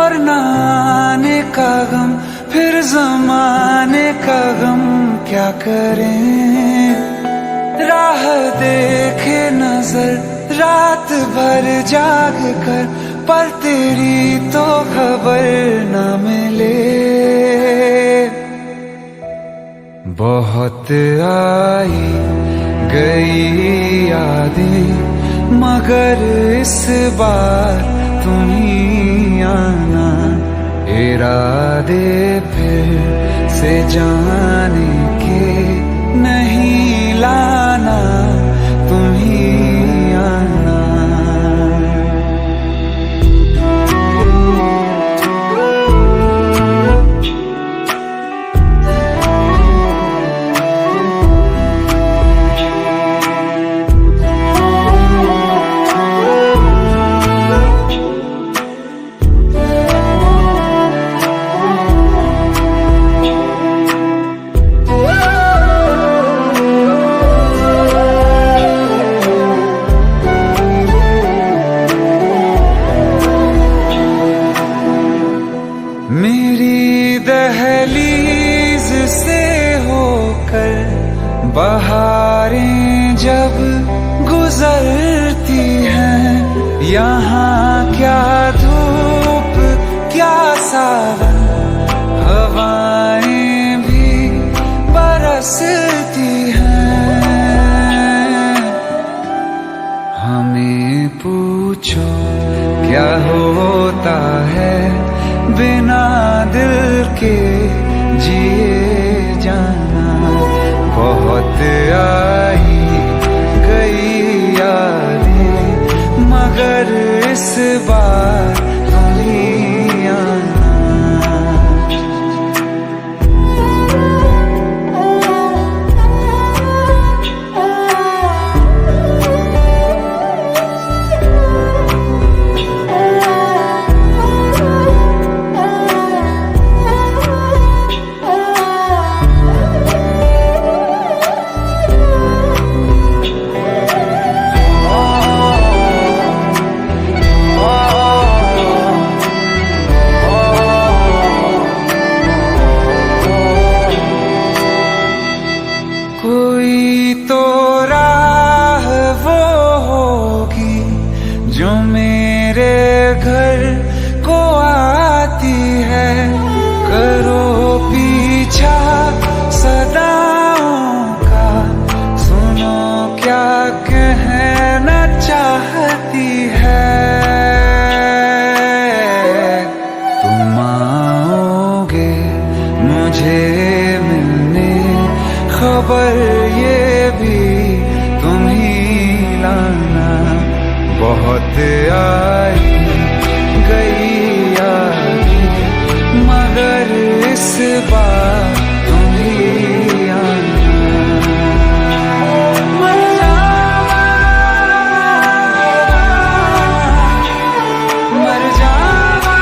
और न आने का गम, फिर जमाने का गम क्या करें। राह देखे नजर रात भर जाग कर, पर तेरी तो खबर न मिले। बहुत आई गई यादें, मगर इस बार तुम ही आना। इरादे फिर से जाने के नहीं लाना, तुम ही आना। मेरी दहलीज से होकर बहारें जब गुजरती हैं, यहाँ क्या धूप क्या सावन, हवाएं भी बरसती हैं। हमें पूछो क्या होता है बिना दिल के जिए जाना। बहुत आई गई यादें, मगर इस बार तुम ही आना। कोई तो राह वो होगी जो मेरे घर को आती है। करो पीछा सदाओं का, सुनो क्या कहना चाहती है। तुम आओगे मुझे मिलने, खबर ये भी तुम ही लाना। बहुत आई गई यादें, मगर इस बार तुम ही आना। मर जावा, मर जावा।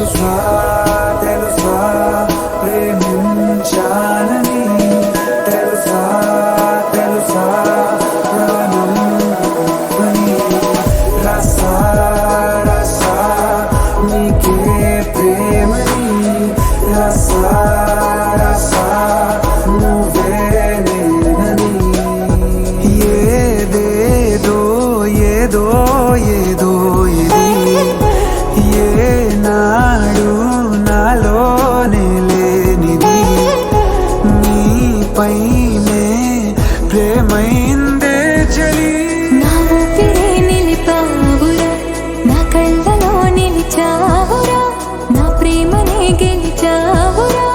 తెలుసా తెలుసా ప్రేమించాలని తెలుసా తెలుసా ప్రాణం అని రసా రసా నీకే ప్రేమని రసా రసా నువ్వే నేనని ఏదేదో ఏదో ఏదో ఇది ఏనాడు నాలోనే లేనిది నీపైనే ప్రేమైందే చలి నా ఊపిరే నిలిపావురా నా కళ్ళలో నిలిచావురా నా ప్రేమనే గెలిచావురా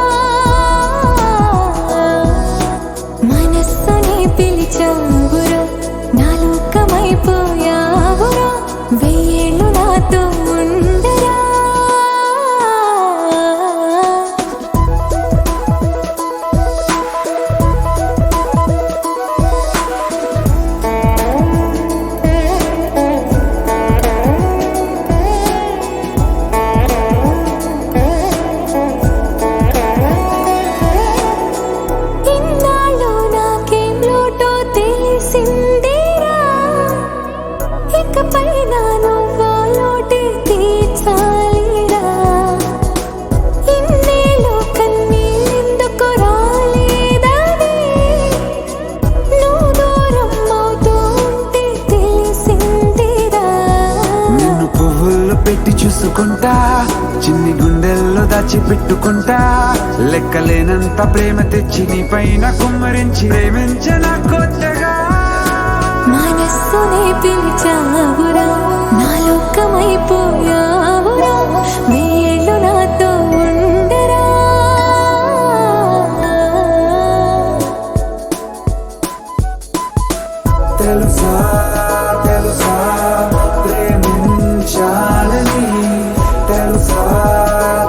మనస్సుని పిలిచావురా నా లోకమైపోయావురా వెయ్యేళ్ళు నాతో ఉండరా ఇన్నాళ్ళు నాకేం లోటో తెలిసిందిరా ఇకపై నా నువ్వా లోటే తీర్చాలిరా ఇన్నేళ్ళు కన్నీళ్ళెందుకు రాలేదని నువ్వు దూరం అవుతూ ఉంటే తెలిసిందిరా నిన్ను పువ్వుల్లో పెట్టి చూసుకుంటా చిన్ని గుండెల్లో దాచిపెట్టుకుంటా లెక్కలేనంత ప్రేమ తెచ్చి నీ పైన కుమ్మరించి ప్రేమించిన కొత్తగా మనస్సునే పిలిచావురా నా లోకమైపోయావురా వెయ్యేళ్ళు నాతో ఉండరా తెలుసా తెలుసా ప్రేమించాలని తెలుసా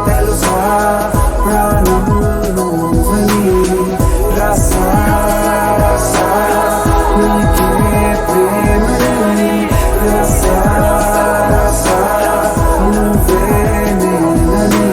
తెలుసా ప్రాణం నువ్వని రసా రసా నీకే ప్రేమని రసా రసా నువ్వే నేనని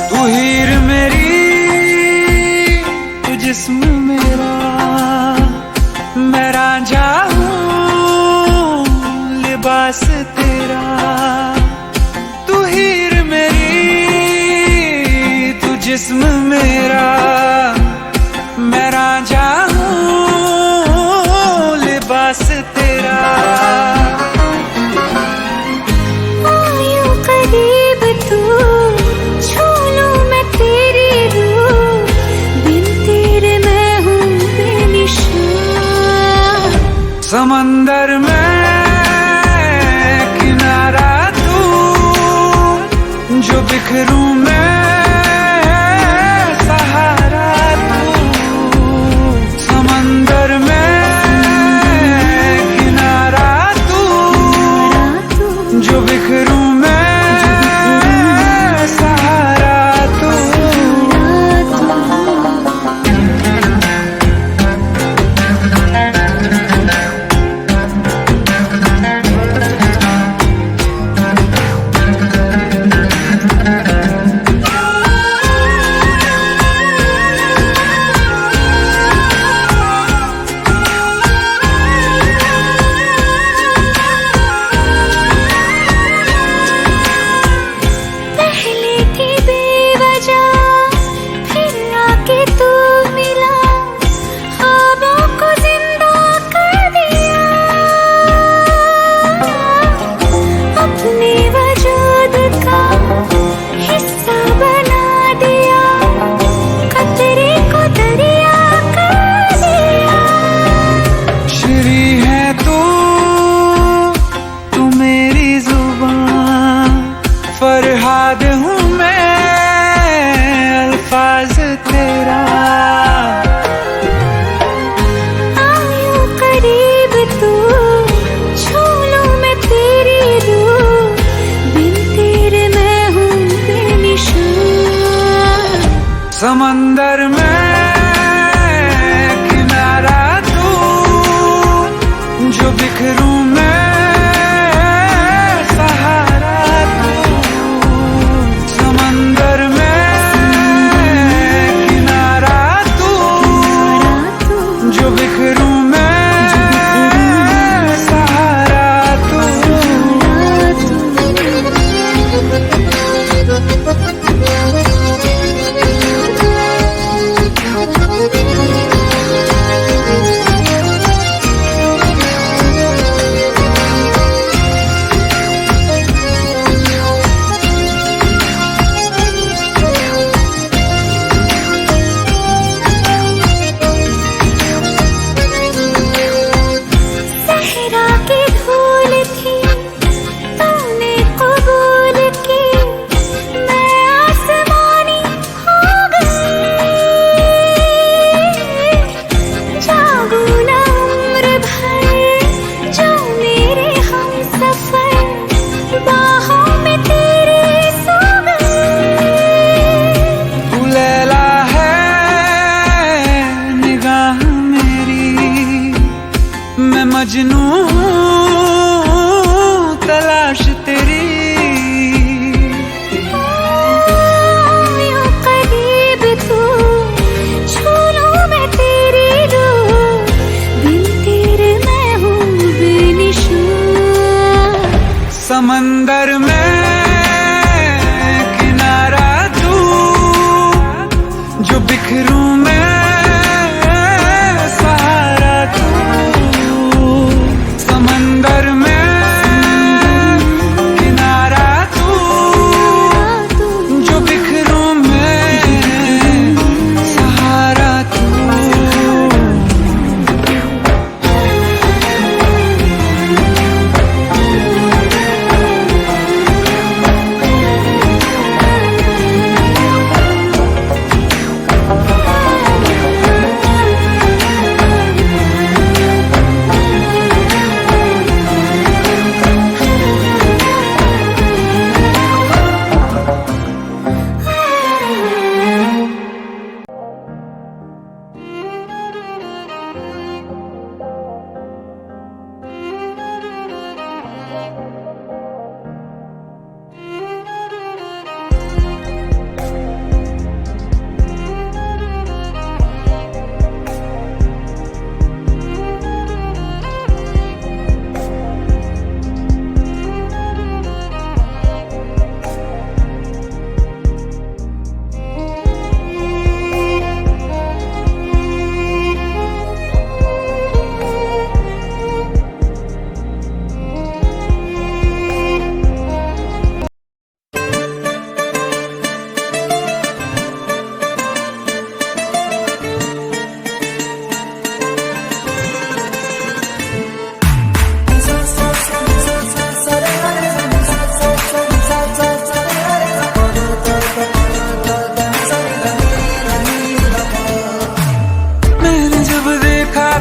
तू हीर मेरी तू जिस्म मेरा मैं रांझा हूँ लिबास तेरा तू हीर मेरी तू जिस्म मेरा मैं रांझा हूँ लिबास तेरा आयो करीब तू छू लूं मैं तेरी रूह बिन तेरे मैं हूँ बेनिशान समंदर में किनारा तू जो बिखरूं मैं सहारा तू समंदर में किनारा तू जो बिखरूं मैं सहारा तू समंदर में किनारा तू, जो बिखरूं मैं सहारा तू। समंदर में किनारा तू, जो बिखरूं मैं सहारा तू। सहरा की धूल थी तूने कबूल की, मैं आसमानी हो गई। जागू ना उम्र भर जो मेरे हमसफर, बाहों में तेरे सो गई। तू लैला है निगाह मेरी, मैं मजनू हूँ तलाश तेरी। यूं करीब तू, छू लूं मैं तेरी रूह, बिन तेरे मैं हूँ बेनिशान। समंदर में किनारा तू, जो बिखरूं मैं सहारा तू। समंदर में किनारा तू, जो बिखरूं मैं सहारा तू।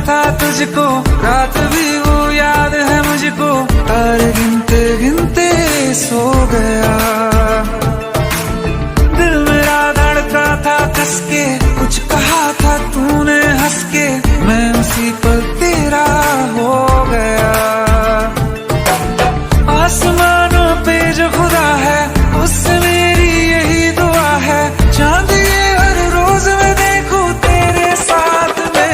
था तुझको रात भी वो याद है मुझको, तारे गिनते गिनते सो गया। दिल मेरा धड़का था कस के, कुछ कहा था तूने हंस के, मैं उसी पल तेरा हो गया। आसमानों पे जो खुदा है उससे मेरी यही दुआ है, चांद ये हर रोज मैं देखूं तेरे साथ में।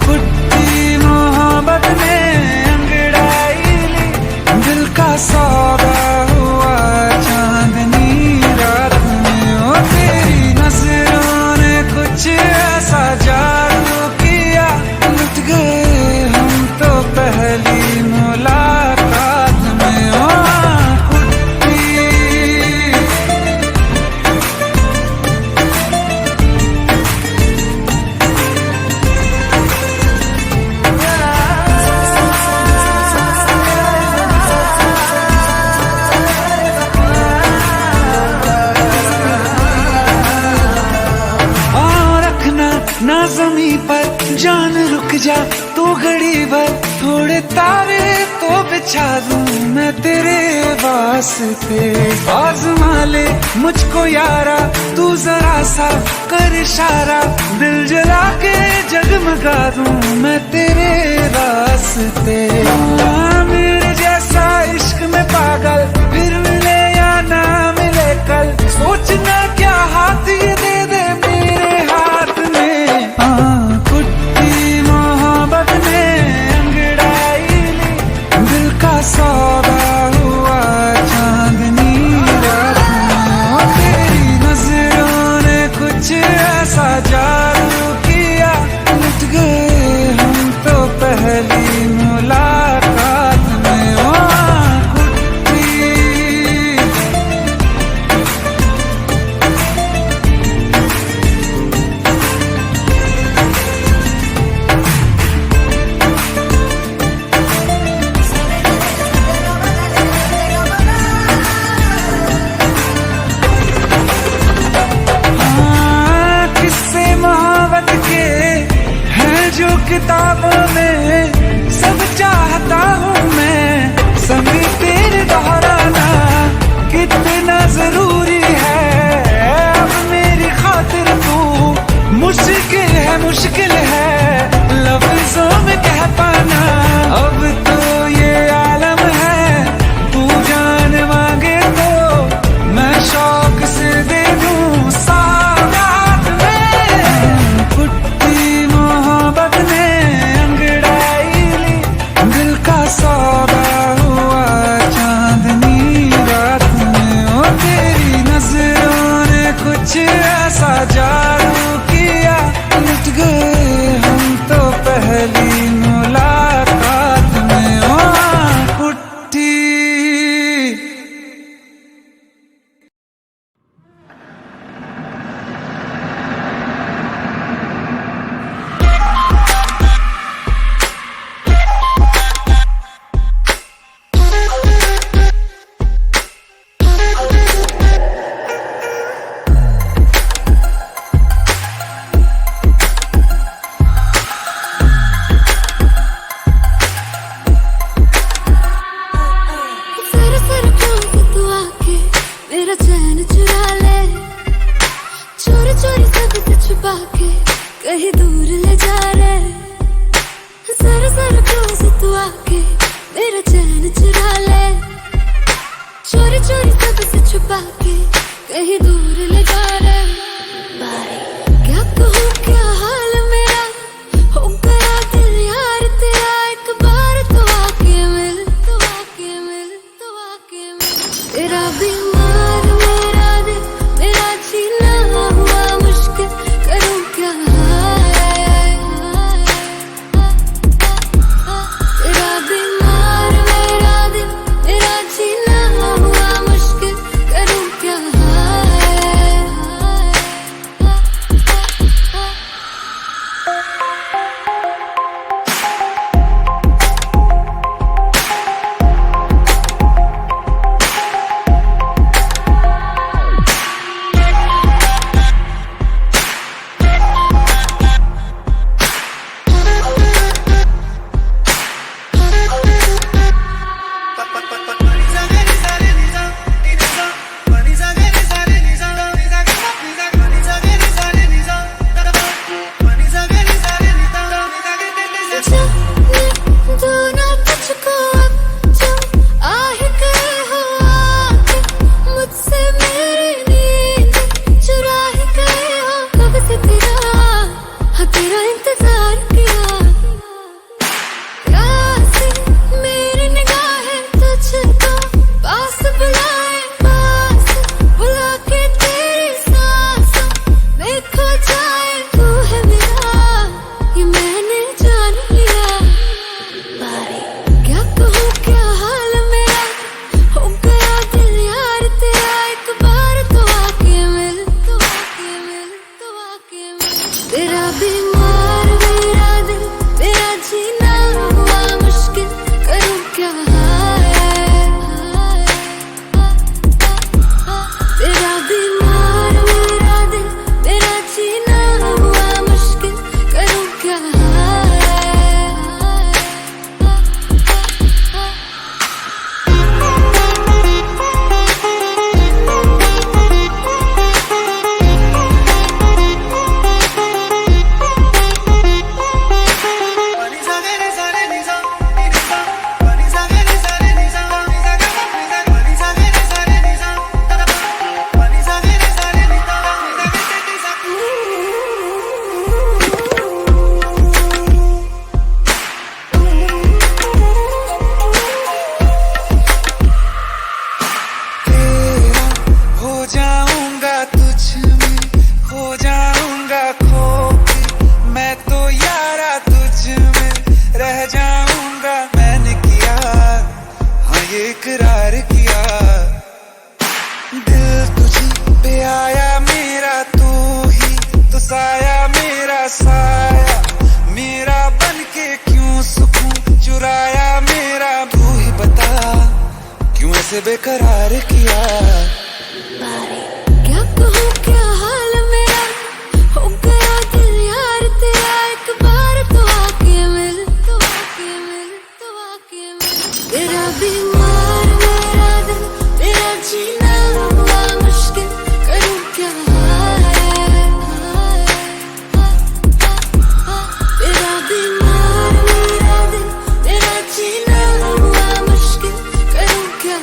पुट्टी मोहब्बत ने अंगड़ाई ली, दिल का सौदा हुआ चांदनी रात में। ओ तेरी नजरों ने कुछ ऐसा जादू किया, लुट गए हम तो पहली मुलाकात में। ओ पुट्टी ना ज़मीं पर जान रुक जा तू घड़ी भर, थोड़े तारे तो बिछा दूं मैं तेरे वास्ते। आज़मा ले मुझको यारा, तू जरा सा कर इशारा, दिल जला के जगमगा दूं मैं तेरे रास्ते। मेरे जैसा इश्क में पागल फिर मिले या ना मिले कल, सोचना क्या हाथ ये दे दे मेरे हाथ में। कुट्टी मोहब्बत ने अंगड़ाई ली, दिल का सौदा हुआ चांदनी रात में। तेरी नजरों ने कुछ ऐसा जादू किया, लुट गए हम तो पहली मुलाकात में। कुट्टी किस्से मोहब्बत के हैं जो किताबों में, सब चाहता हूँ मैं संग तेरे दोहराना। कितना जरूरी है अब मेरी खातिर तू, मुश्किल है लफ्जों में कह पाना। अब तो ये आलम है, तू जान मांगे तो मैं शौक से दे दूं सौगात में। कुट्टी मोहब्बत ने अंगड़ाई ली, दिल का सौदा हुआ चांदनी रात में। तेरी नजरों ने कुछ ऐसा जादू किया, लुट गए हम तो पहली मुलाकात में। कुट्टी सर क्यों तू आके मेरा चैन चुरा ले, चोरी चोरी सब कुछ छुपा के कहीं दूर ले जा रे। सर क्यों तू आके मेरा चैन चुरा ले, चोरी चोरी सब से छुपा के कहीं दूर ले जा रे। क्या कहूँ क्या हाल मेरा, हो गया दिल यार तेरा, एक बार तो आके मिल, तो आके मिल, तो आके मिल। तेरा बीमार मेरा दिल, मेरा जीना हुआ मुश्किल, करूँ क्या तेरा बीमार मेरा दिल, मेरा जीना हुआ मुश्किल, करूँ क्या से बेकरार किया। क्या कहूँ क्या हाल मेरा, हो गया दिल यार तेरा। एक बार तो आके मिल, तो आके मिल, तो आके मिल। तेरा बीमार मेरा दिल, तेरा जीना हुआ मुश्किल, करूँ क्या तेरा बीमार मेरा दिल, तेरा जीना हुआ मुश्किल, करूँ क्या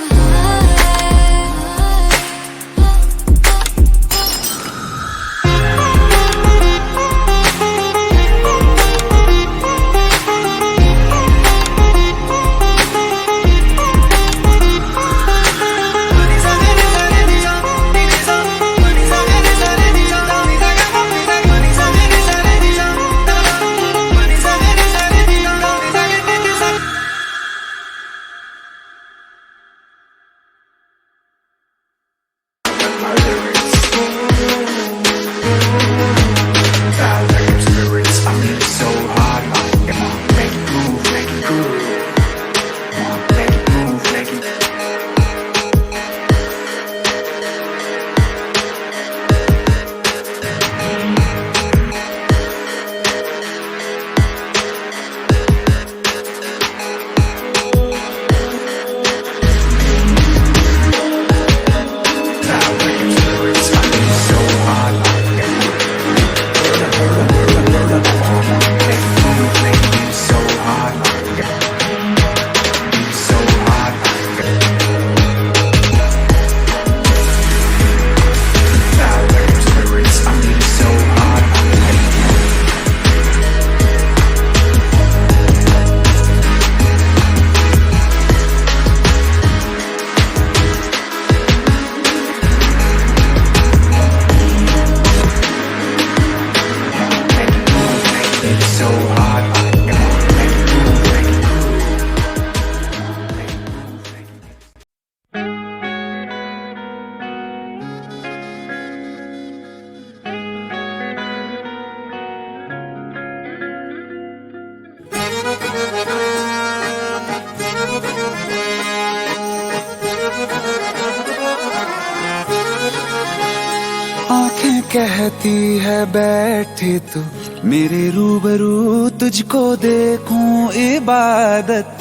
आंखें कहती है बैठे तू मेरे रूबरू, तुझको देखूं इबादत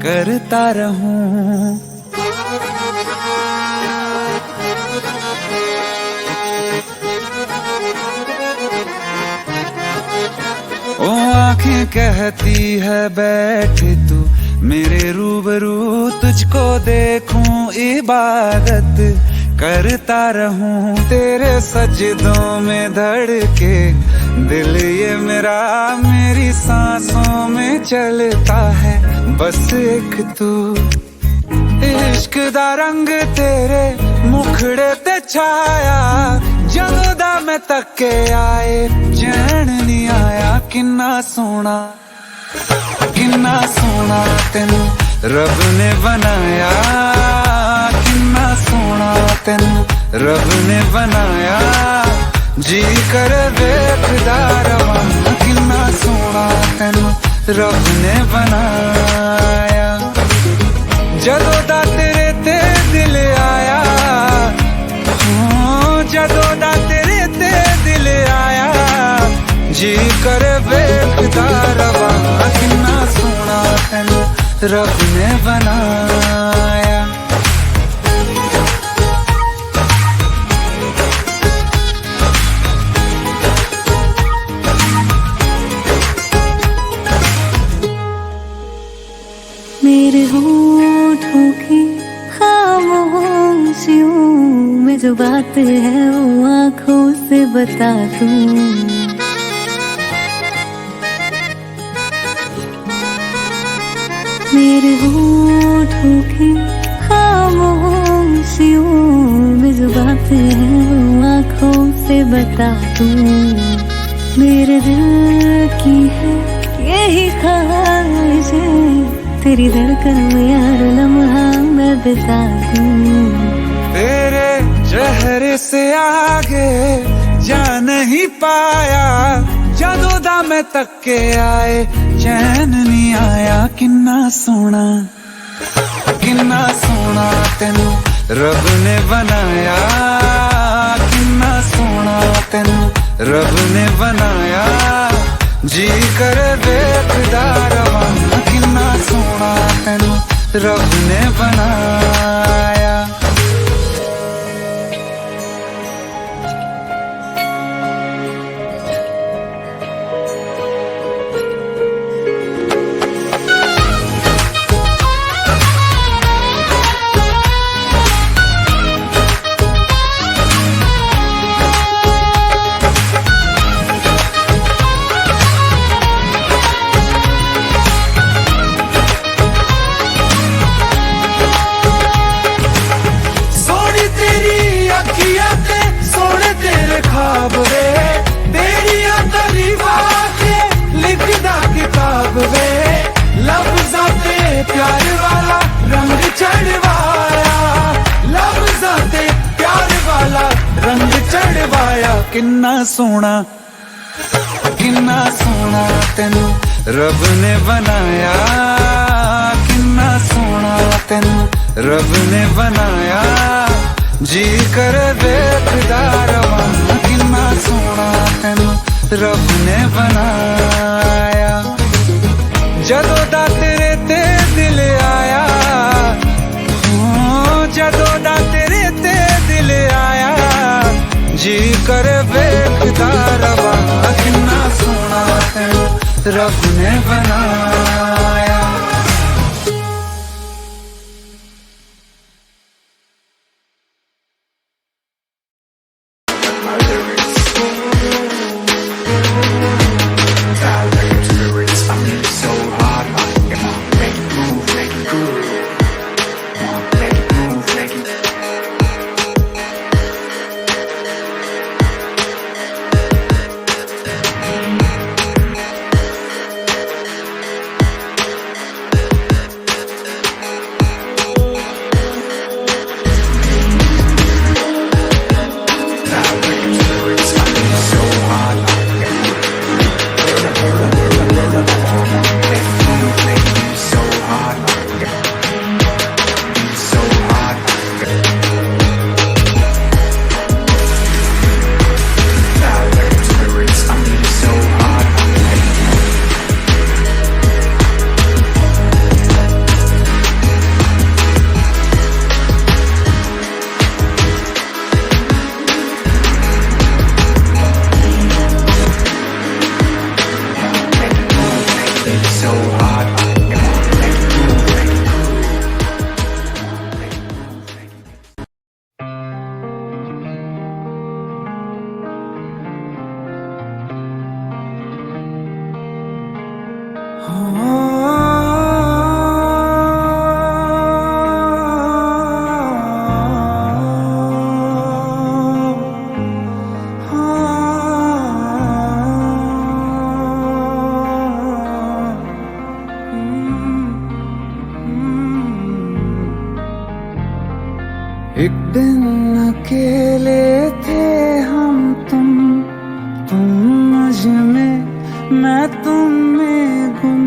करता रहूं। ओ आंखें कहती है बैठे तू मेरे रूबरू, तुझको देखूं इबादत करता रहूं। तेरे सजदों में धड़के दिल ये मेरा, मेरी सांसों में चलता है बस एक तू। इश्क दा रंग तेरे मुखड़े ते छाया, ਜਦੋਂ ਦਾ मैं तके आए चैन नहीं आया। किन्ना सोना तेनू रब ने बनाया, किन्ना सोना तेनू रब ने बनाया। जी कर वेखदा रवां, किन्ना सोना तेनू रब ने बनाया। जदों दा तेरे ते दिल आया, जदों दा तेरे ते दिल आया। जी कर वेखदा रवां, किन्ना सोना तेनू रब ने बनाया। मेरे होठों की खामोशियों में जो बात है वो आँखों से बता दूं। मेरे होठों की खामोशियों में जो बात है वो आँखों से बता दूं। मेरे दिल की है यही ख्वाहिश है, तेरी धड़कन में यार लम्हा मैं बिता दूं। तेरे चेहरे से आगे जा नहीं पाया, जदों दा मैं तके आए चैन नहीं आया। किन्ना सोना किन्ना सोना तेनू रब ने बनाया, किन्ना सोना तेनू रब ने बनाया, जी कर वेखदा रवां। किन्ना सोना तेनू रब ने बनाया। ख्वाब वे तेरिया तारीफां के लिखदा किताब वे, लफ्ज़ां ते प्यार वाला रंग चढ़वाया, लफ्ज़ां ते प्यार वाला रंग चढ़वाया। किन्ना सोना तेनू रब ने बनाया, किन्ना सोना तेनू रब ने बनाया, जी कर वेखदा रवां। किन्ना सोना तेनू रब ने बनाया। जदों दा तेरे ते दिल आया, जदों दा तेरे ते दिल आया, जी कर वेखदा रवां। किन्ना सोना तेनू रब ने बनाया। एक दिन अकेले थे हम तुम मुझ में, मैं तुम में गुम।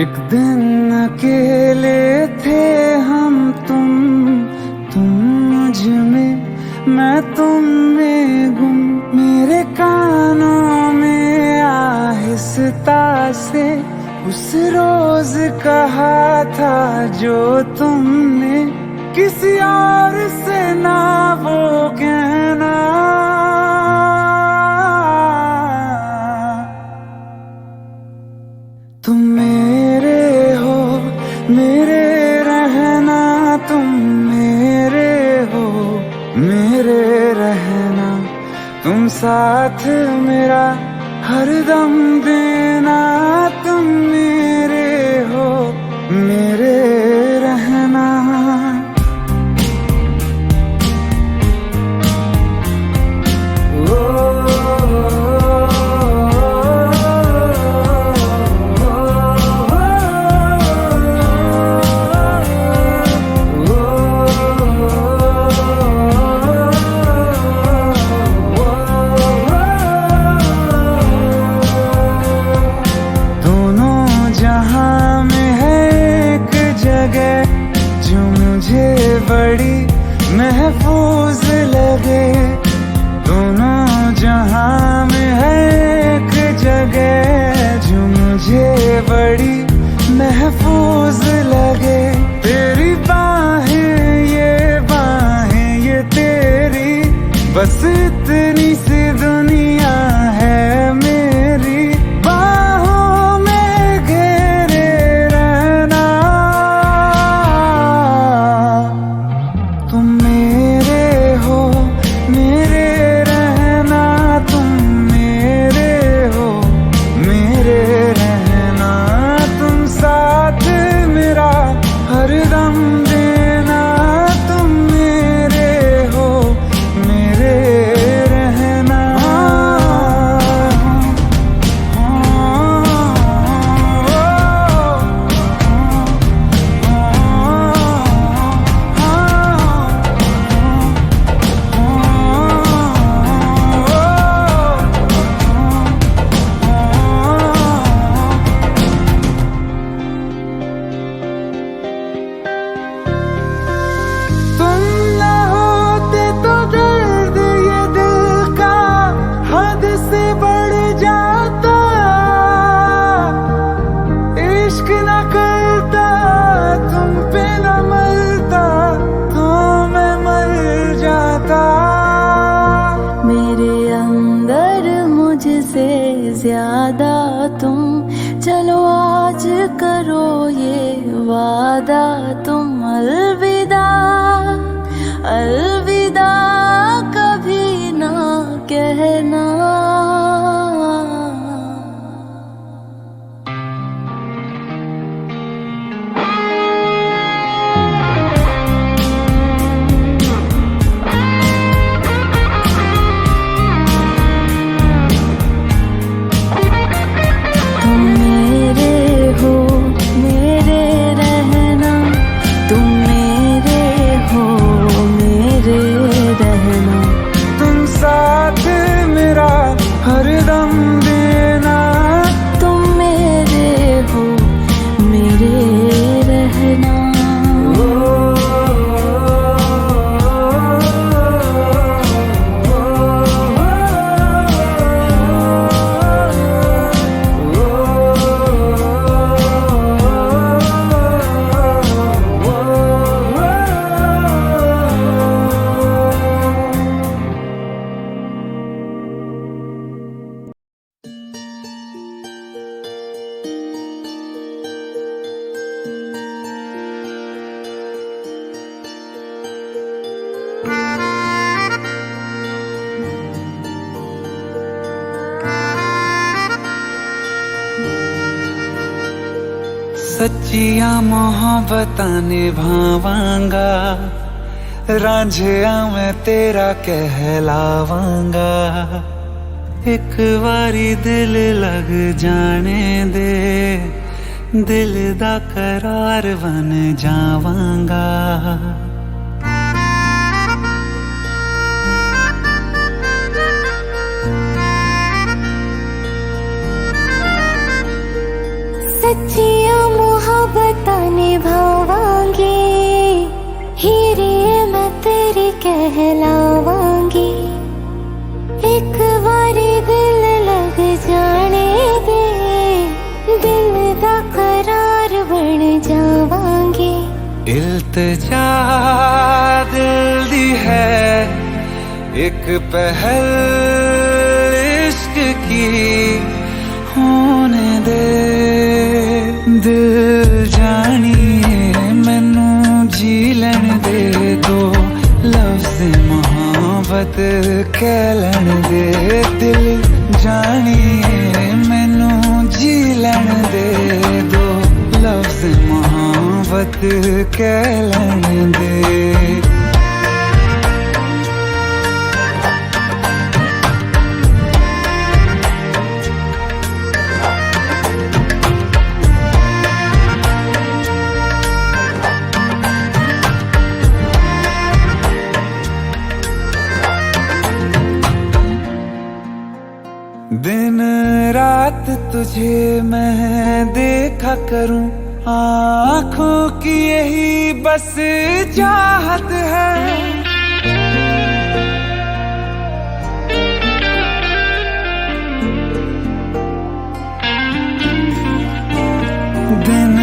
एक दिन अकेले थे हम तुम मुझ में, मैं तुम में गुम। मेरे कानों में आहिस्ता से उस रोज कहा था जो तुमने, किसी और से ना वो कहना। तुम मेरे हो, मेरे रहना, तुम मेरे हो, मेरे रहना। तुम साथ मेरा हरदम देना, तुम मेरे हो, मेरे रहना। बस इतनी सी दुनिया है मेरी, बाहों में घेरे रहना। तुम मेरे हो, मेरे रहना, तुम मेरे हो, मेरे रहना। तुम साथ मेरा हरदम देना, तुम मेरे हो, मेरे रहना। तुम न होते तो दर्द ये दिल का हद से बढ़ जाता। इश्क न करता, तुम पे न मरता, तो मैं मर जाता। मेरे अंदर मुझसे ज्यादा तुम, चलो आज करो ये वादा। तुम अलविदा, अलविदा कभी ना कहना। तुम मेरे हो, मेरे रहना, तुम मेरे हो, मेरे रहना। तुम साथ मेरा हरदम देना, तुम मेरे हो, मेरे रहना। सच्चिया मोहब्बतां निभावांगा, रांझिया मैं तेरा कहलावांगा। एक बारी दिल लग जाने दे, दिल दा करार बन जावांगा। सच्चिया मोहब्बतां निभावांगी, हीरे मैं तेरी कहलावांगी। एक बारी दिल लग जाने दे, दिल दा करार बन जावांगी। इल्तिजा दिल दी है एक पहल इश्क की, होने दे दिल जानिए मैनू जी लैन दे। दो लफ्ज़ मोहब्बत कह लैन दे, दिल जानिए मैनू जी लैन दे। दो लफ्ज़ मोहब्बत कह लैन दे। दिन रात तुझे मैं देखा करूं, आँखों की यही बस चाहत है। दिन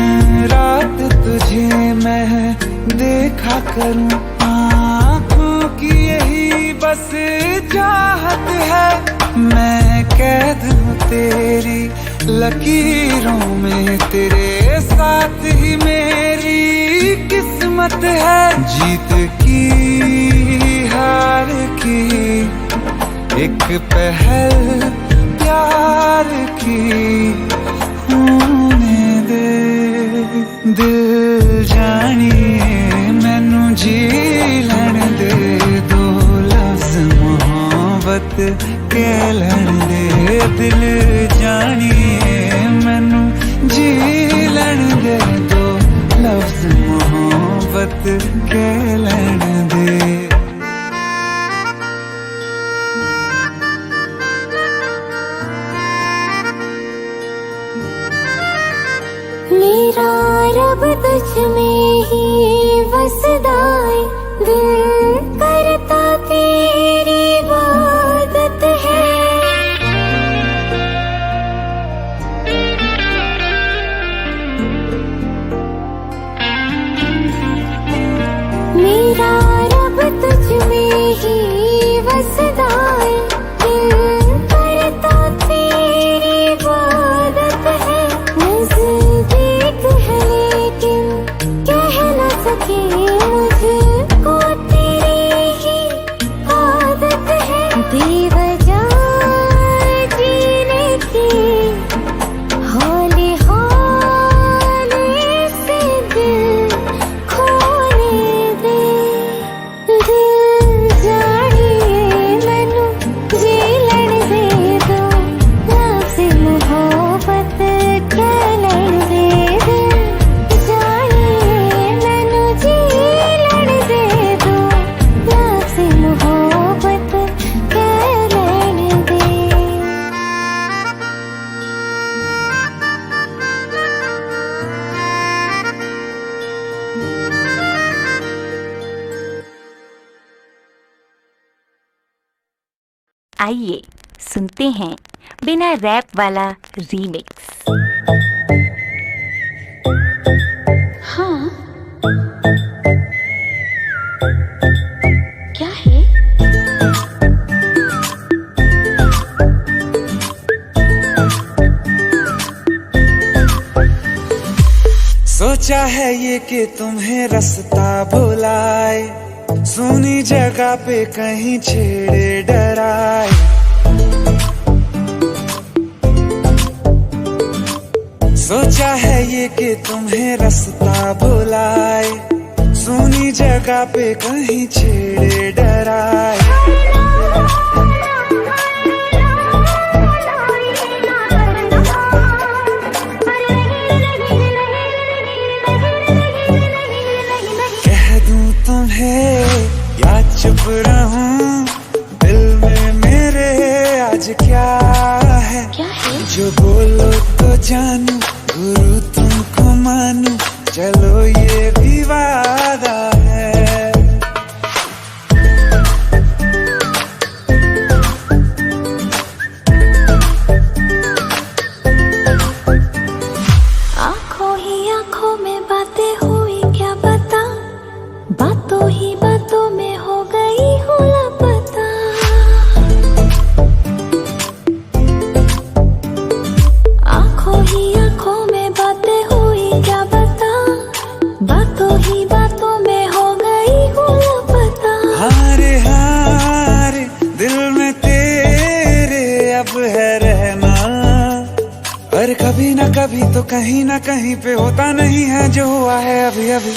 रात तुझे मैं देखा करूं, आँखों की यही बस बस चाहत है, मैं कैद हूँ तेरी लकीरों में, तेरे साथ ही मेरी किस्मत है। जीत की हार की एक पहल प्यार की होने दे। दिल जानिए मैनू जी लैण दे, दो लफ्ज़ मोहब्बत कह लैण दे। दिल जानिए मैनू जी लैण दे, दो लफ्ज़ मोहब्बत कह लैण दे। मेरा रब तुझ में ही वसदा है, दिल करता तेरी इबादत है। मेरा रब तुझ में ही वसदा है, दिल करता तेरी इबादत है। नज़दीक है लेकिन कह न सके, मुझको तेरी ही आदत है। बेवजह जीने की हौले हौले से दिल खोने दे। दिल जानिए मैनू जी लैण दे, दो लफ्ज़ मोहब्बत कह लैण दे। दिल जानिए मैनू जी लैण दे, दो लफ्ज़ मोहब्बत कह लैण दे। आइए सुनते हैं बिना रैप वाला रीमिक्स। हाँ, क्या है? सोचा है ये कि तुम्हें रास्ता भुलाए, सुनी जगह पे कहीं छेड़े डराए। सोचा है ये कि तुम्हें रास्ता भुलाए, सुनी जगह पे कहीं छेड़े डराए। कह दूं तुम्हें या चुप रहूं, दिल में मेरे आज क्या है? क्या है? जो बोलो तो जानू, गुरु तुमको मानू, चलो ये भी वादा है। आंखों ही आंखों में बातें हुई क्या बता, बातों ही बातों में हो गई हूँ लापता। आंखों ही आंखों में बातें हुई क्या बता, बातों ही बातों में हो गई हूँ लापता। हारे हारे दिल में तेरे अब है रहना, पर कभी ना कभी तो कहीं ना कहीं पे होता नहीं है जो हुआ है अभी अभी।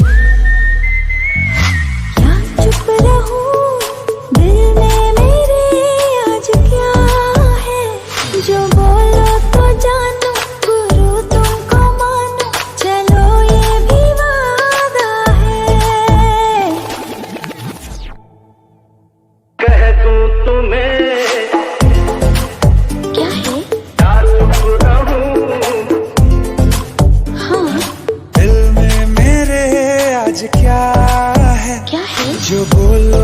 क्या चुप रहूं, दिल में मेरे आज क्या है? जो बोलो तो जानू, गुरु तुमको मानू, चलो ये भी वादा है। कह दूं तुम्हें क्या है? या चुप रहूं, हाँ, दिल में मेरे आज क्या है? क्या है? जो बोलो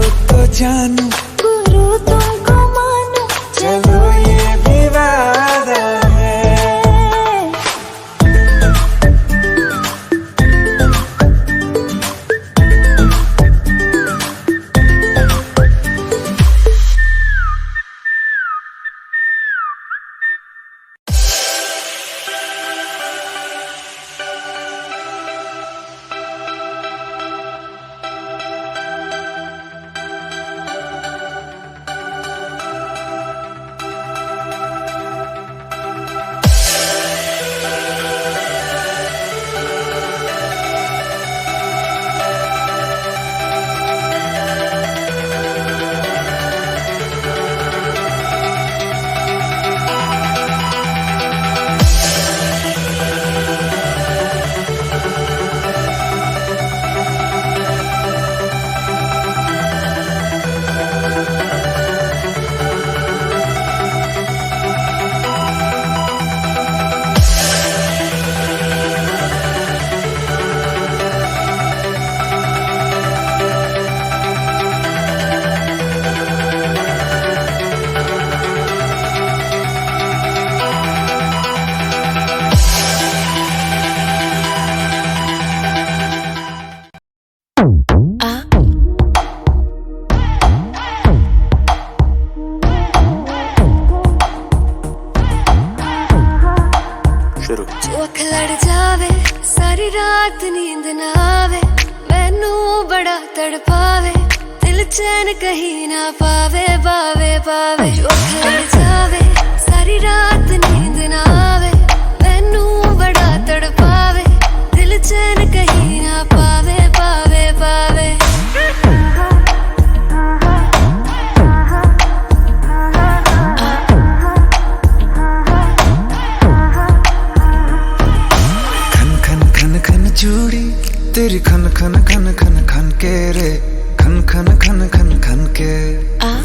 अख लड़ जावे सारी रात नींद ना आवे मैनू बड़ा तड़पावे दिल चैन कहीं ना पावे पावे पावे अख लड़ जावे सारी रात नींद ना आवे मैनू बड़ा तड़पावे दिल चैन कहीं ना पावे पावे पावे चूड़ी तेरी खन खन खन खन खन के रे खन खन खन खन खन के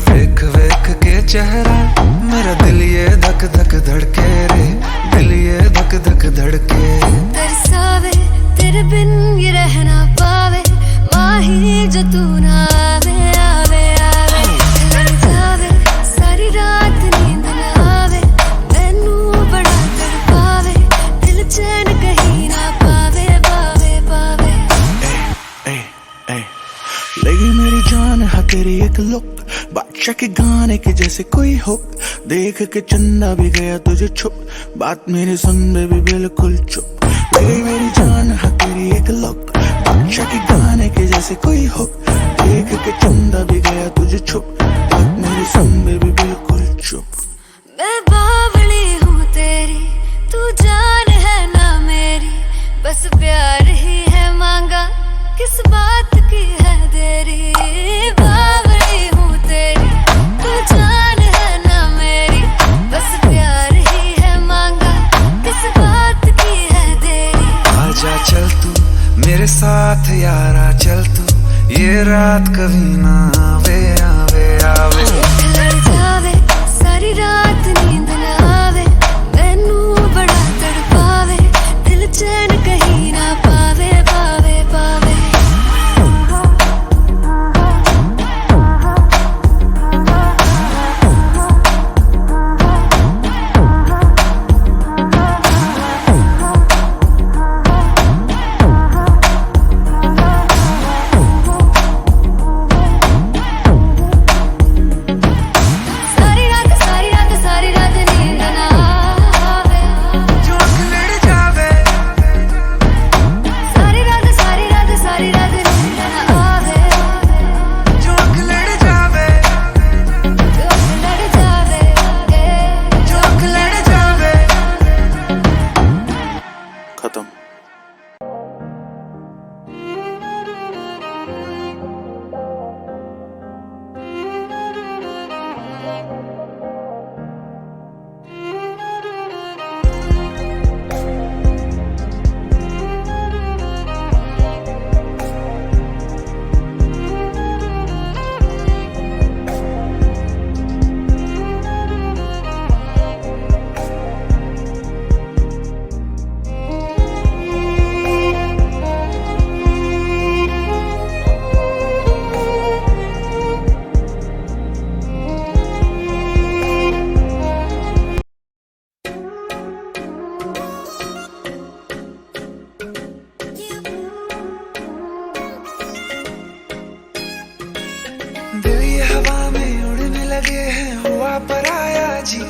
वेख वेख के चेहरा मेरा दिल ये धक धक धड़के रे दिल ये धक धक धड़के तरसावे तेरे बिन ये रहना पावे माही जो तू ना आवे आवे आवे लड़ जावे सारी रात नींद ना आवे मैनू बड़ा तड़पावे दिल चैन कहीं ना पावे लगी मेरी जान है तेरी एक लुक बादशाह के गाने के जैसे कोई हुक देख के चंदा भी गया तुझे छुप बात मेरे सुन बेबी बिल्कुल चुप लगी मेरी जान है तेरी एक लुक बादशाह के गाने के जैसे कोई हुक देख के चंदा भी गया तुझे छुप बात मेरे सुन बेबी बिल्कुल चुप मैं बावली हूँ तेरी तू जान है ना मेरी बस प्यार ही है मांगा किस बात की है देरी बावली हूँ तेरी तू जान है ना मेरी बस प्यार ही है मांगा किस बात की है देरी आजा चल तू मेरे साथ यारा चल तू ये रात कभी ना आवे आवे आवे लड़ जावे सारी रात नींद ना आवे मैनू बड़ा तड़पावे दिल चैन कहीं ना पावे पावे पावे खत्म दिल ये हवा में उड़ने लगे हैं हुआ पराया जी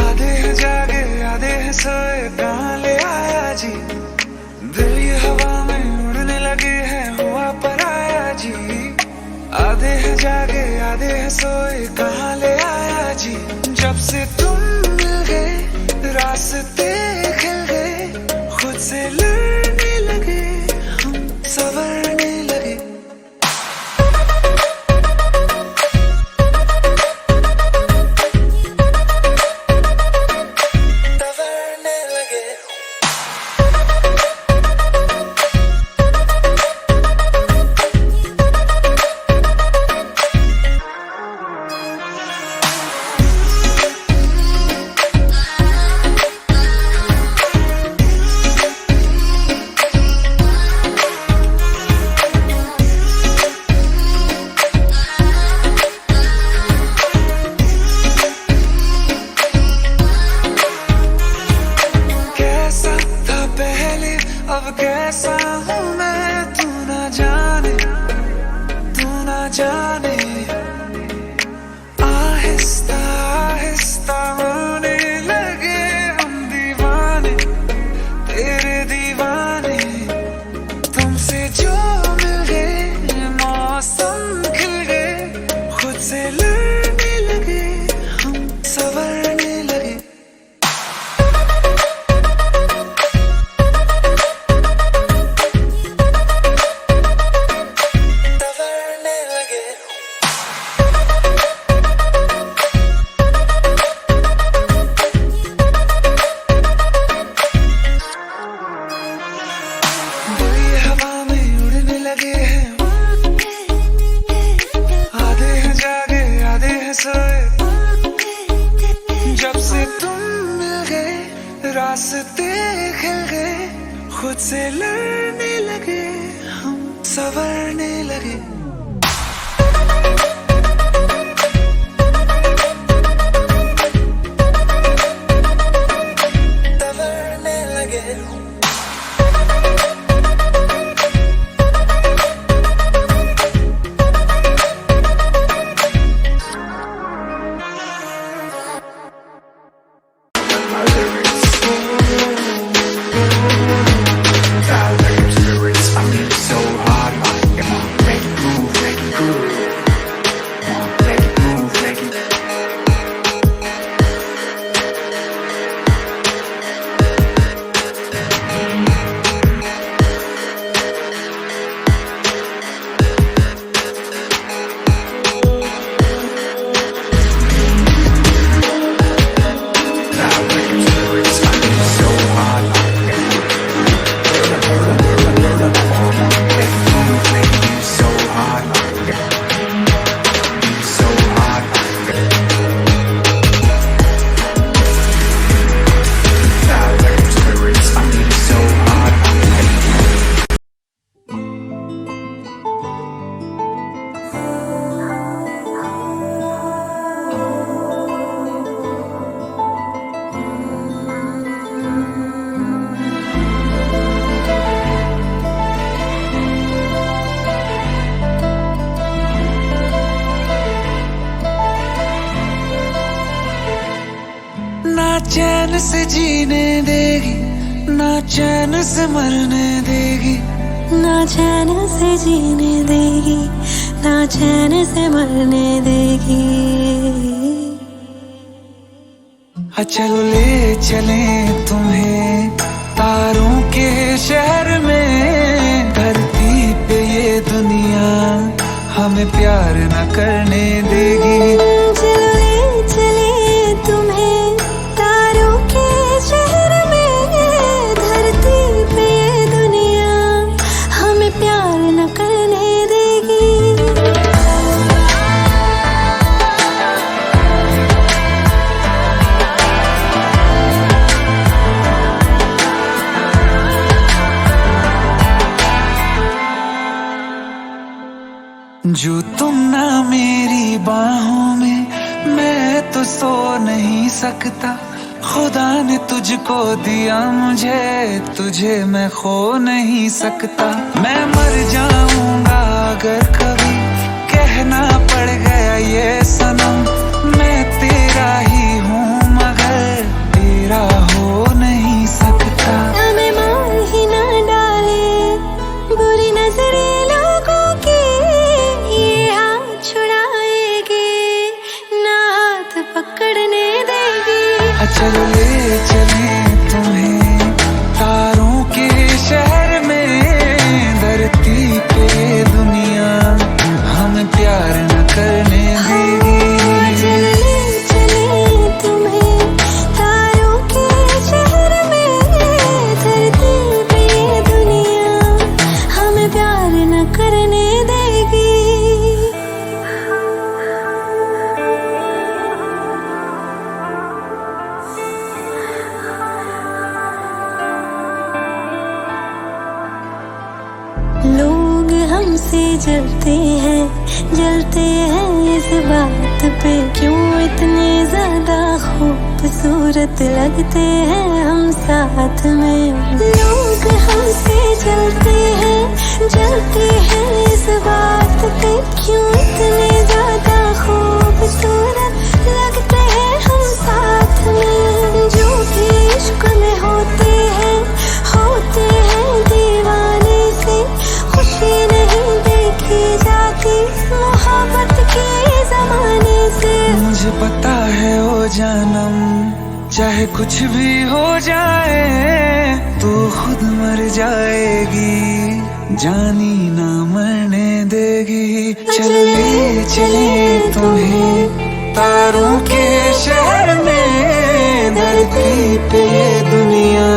आधे हैं जागे आधे हैं सोए कहाँ ले आया जी दिल ये हवा में उड़ने लगे हैं हुआ पराया जी आधे हैं जागे आधे हैं सोए कहाँ ले आया जी जब से तुम मिल गए रास्ते खिल गए खुद से लड़ने लगे हम संवरने लगे रास्ते खिल गए, खुद से लड़ने लगे, हम संवरने लगे। संवरने लगे। चैन से जीने देगी, ना चैन से मरने देगी, ना चैन से जीने देगी, ना चैन से मरने देगी। चलो ले चले तुम्हें तारों के शहर में, धरती पे ये दुनिया हमें प्यार न करने देगी। चलो ले चले तुम्हें तारों के शहर में, धरती पे ये दुनिया हमें प्यार न करने देगी। जो तुम ना मेरी बाहों में, मैं तो सो नहीं सकता। खुदा ने तुझको दिया मुझे, तुझे मैं खो नहीं सकता। मैं मर जाऊंगा अगर कभी कहना पड़ गया ये सनम, मैं तेरा ही हूँ मगर तेरा हो नहीं सकता। हमें मार ही ना डाले बुरी नजरें लोगों की, ये हाथ छुड़ाएगी ना हाथ पकड़ने देगी। चलो ले चले तुम्हें तारों के शहर में, धरती पे दुनिया हमें प्यार न करने देगी। चलो ले चले तुम्हें तारों के शहर में, धरती पे दुनिया हमें प्यार न करने देगी। लोग हमसे जलते हैं इस बात पे, क्यों इतने ज्यादा खूबसूरत लगते हैं हम साथ में। लोग हमसे जलते हैं इस बात पे, क्यों इतने ज्यादा खूबसूरत लगते हैं हम साथ में। जो भी इश्क में होते हैं दीवाने से, खुशी नहीं देखी जाती मोहब्बत के जमाने से। मुझे पता है ओ जानम, चाहे कुछ भी हो जाए तू खुद मर जाएगी, जानी ना मरने देगी। चले चले तुम्हें तारों के शहर में, धरती पे दुनिया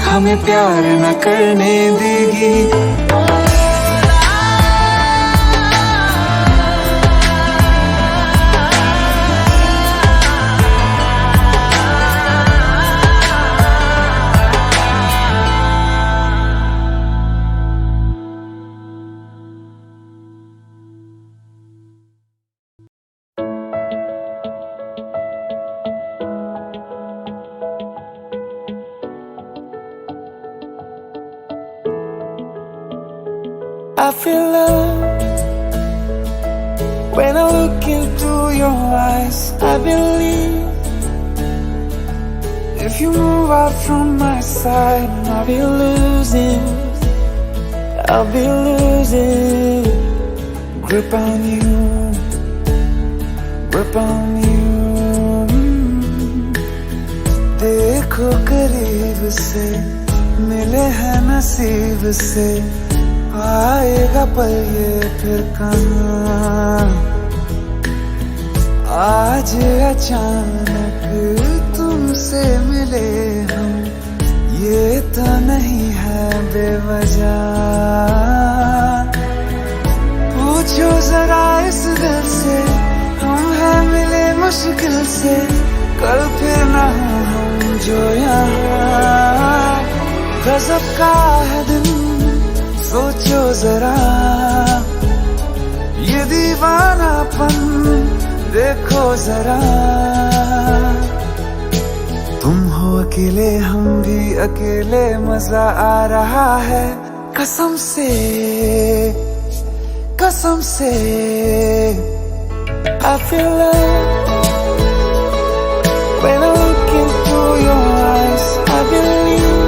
हमें प्यार न करने देगी। I feel love when I look into your eyes. I believe if you move out from my side, I'll be losing grip on you, grip on you. देखो करीब से मिले हैं नसीब से, आएगा पल ये फिर कहाँ। आज अचानक तुमसे मिले हम, ये तो नहीं है बेवजह। पूछो जरा इस दिल से, हम हैं मिले मुश्किल से, कल फिर ना हो हम जो यहाँ। गजब का है दिन सोचो जरा, ये दीवानापन देखो जरा। तुम हो अकेले हम भी अकेले, मजा आ रहा है कसम से, कसम से। I feel love when I look into your eyes. I believe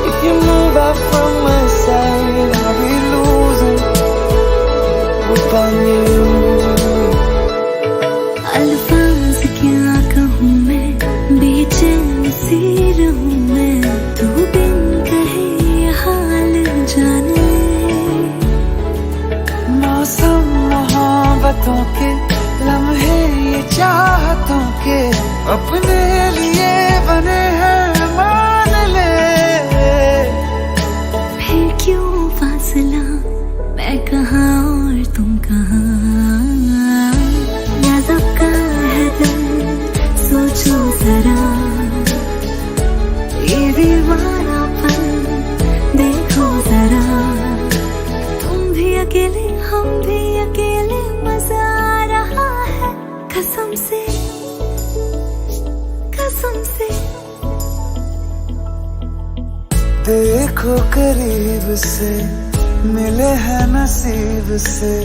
if you move out from my side, I'll be losing upon you. अल्फाज क्या कहूँ मैं, बेचैन सी रहूँ मैं, तू बिन कहे ये हाल जान ले। मौसम मोहब्बतों के लम्हे ये चाहतों के, अपने लिए बने हैं मान ले। फिर क्यों फासला, मैं कहाँ और तुम कहाँ। गजब का है दिल सोचो जरा, ये दीवानापन देखो जरा। तुम भी अकेले हम भी अकेले, मजा आ रहा है कसम से, कसम से। देखो करीब से मिले हैं नसीब से,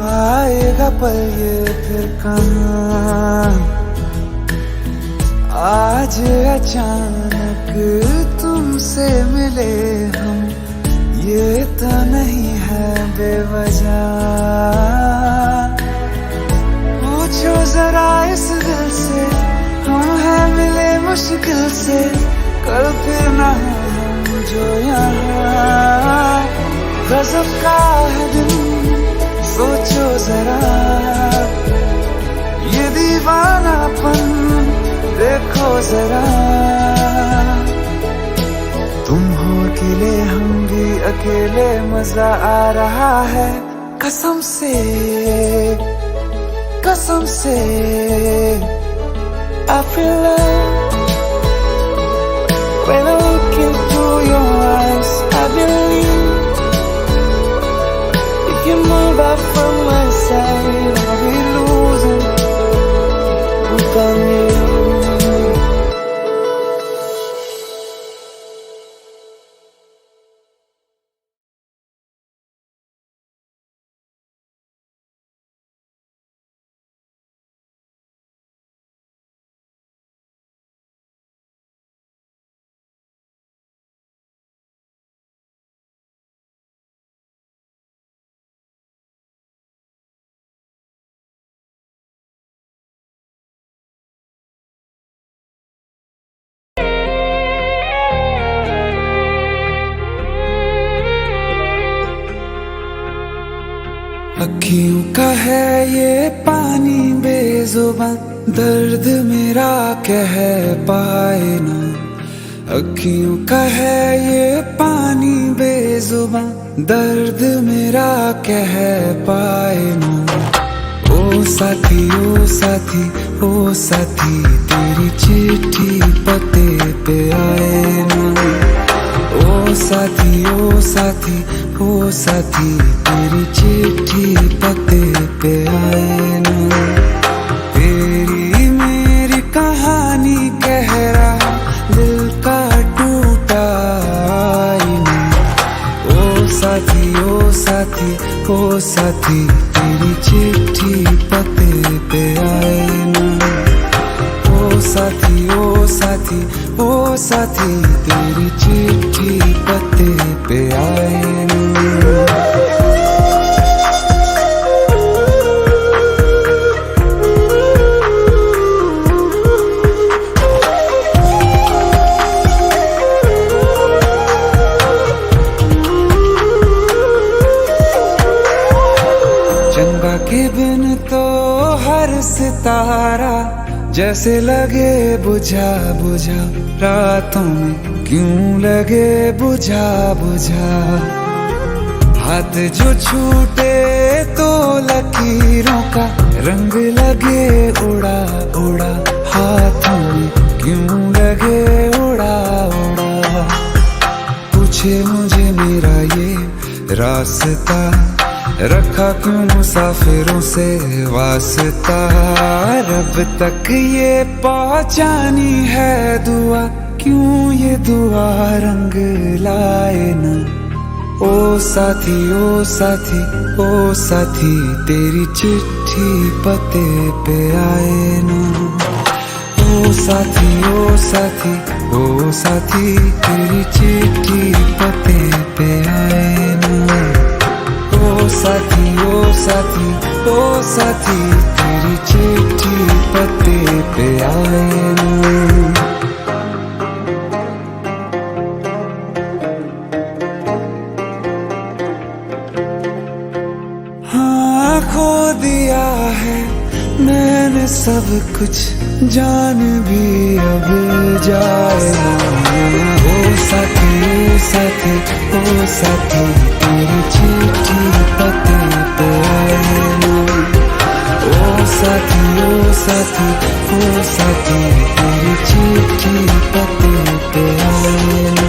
आएगा पल ये फिर कहाँ। आज अचानक तुमसे मिले हम, ये तो नहीं है बेवजह। पूछो जरा इस दिल से, हम हैं मिले मुश्किल से, कल फिर ना हो हम जो यहाँ। गजब का है दिन सोचो जरा, ये दीवानापन देखो जरा। तुम हो अकेले हम भी अकेले, मजा आ रहा है कसम से, कसम से। I feel love when I look into your eyes. I believe if you move out from my side, I'll be losing upon you. अखियों का है ये पानी बेजुबान, दर्द मेरा कह पाए ना। अखियों का है ये पानी बेजुबान, दर्द मेरा कह पाए ना। ओ साथी ओ साथी ओ साथी, तेरी चिट्ठी पते पे आए ना। ओ साथी ओ साथी ओ साथी, तेरी चिट्ठी पते पे आए ना। तेरी मेरी कहानी कह रहा दिल का टूटा आईना। ओ साथी तेरी चिट्ठी पते पे आए ना। चंदा के बिन तो हर सितारा जैसे लगे बुझा बुझा, रातों में क्यों लगे बुझा बुझा। हाथ जो छूटे तो लकीरों का रंग लगे उड़ा उड़ा, हाथों में क्यों लगे उड़ा उड़ा। पूछे मुझे मेरा ये रास्ता, रखा क्यों मुसाफिरों से वास्ता। रब तक ये पहुंचानी है दुआ, क्यों ये दुआ रंग लाए न। ओ साथी ओ साथी तेरी चिट्ठी पते पे आए न। ओ साथी ओ साथी तेरी चिट्ठी पते पे आए न। ओ साथी तेरी चिट्ठी पते पे आए ना। हाँ खो दिया है मैंने सब कुछ, जान भी अब जाए ना। ओ साथी तेरी चिट्ठी पते पे आए ना। ओ साथी तेरी चिट्ठी पते पे आए ना।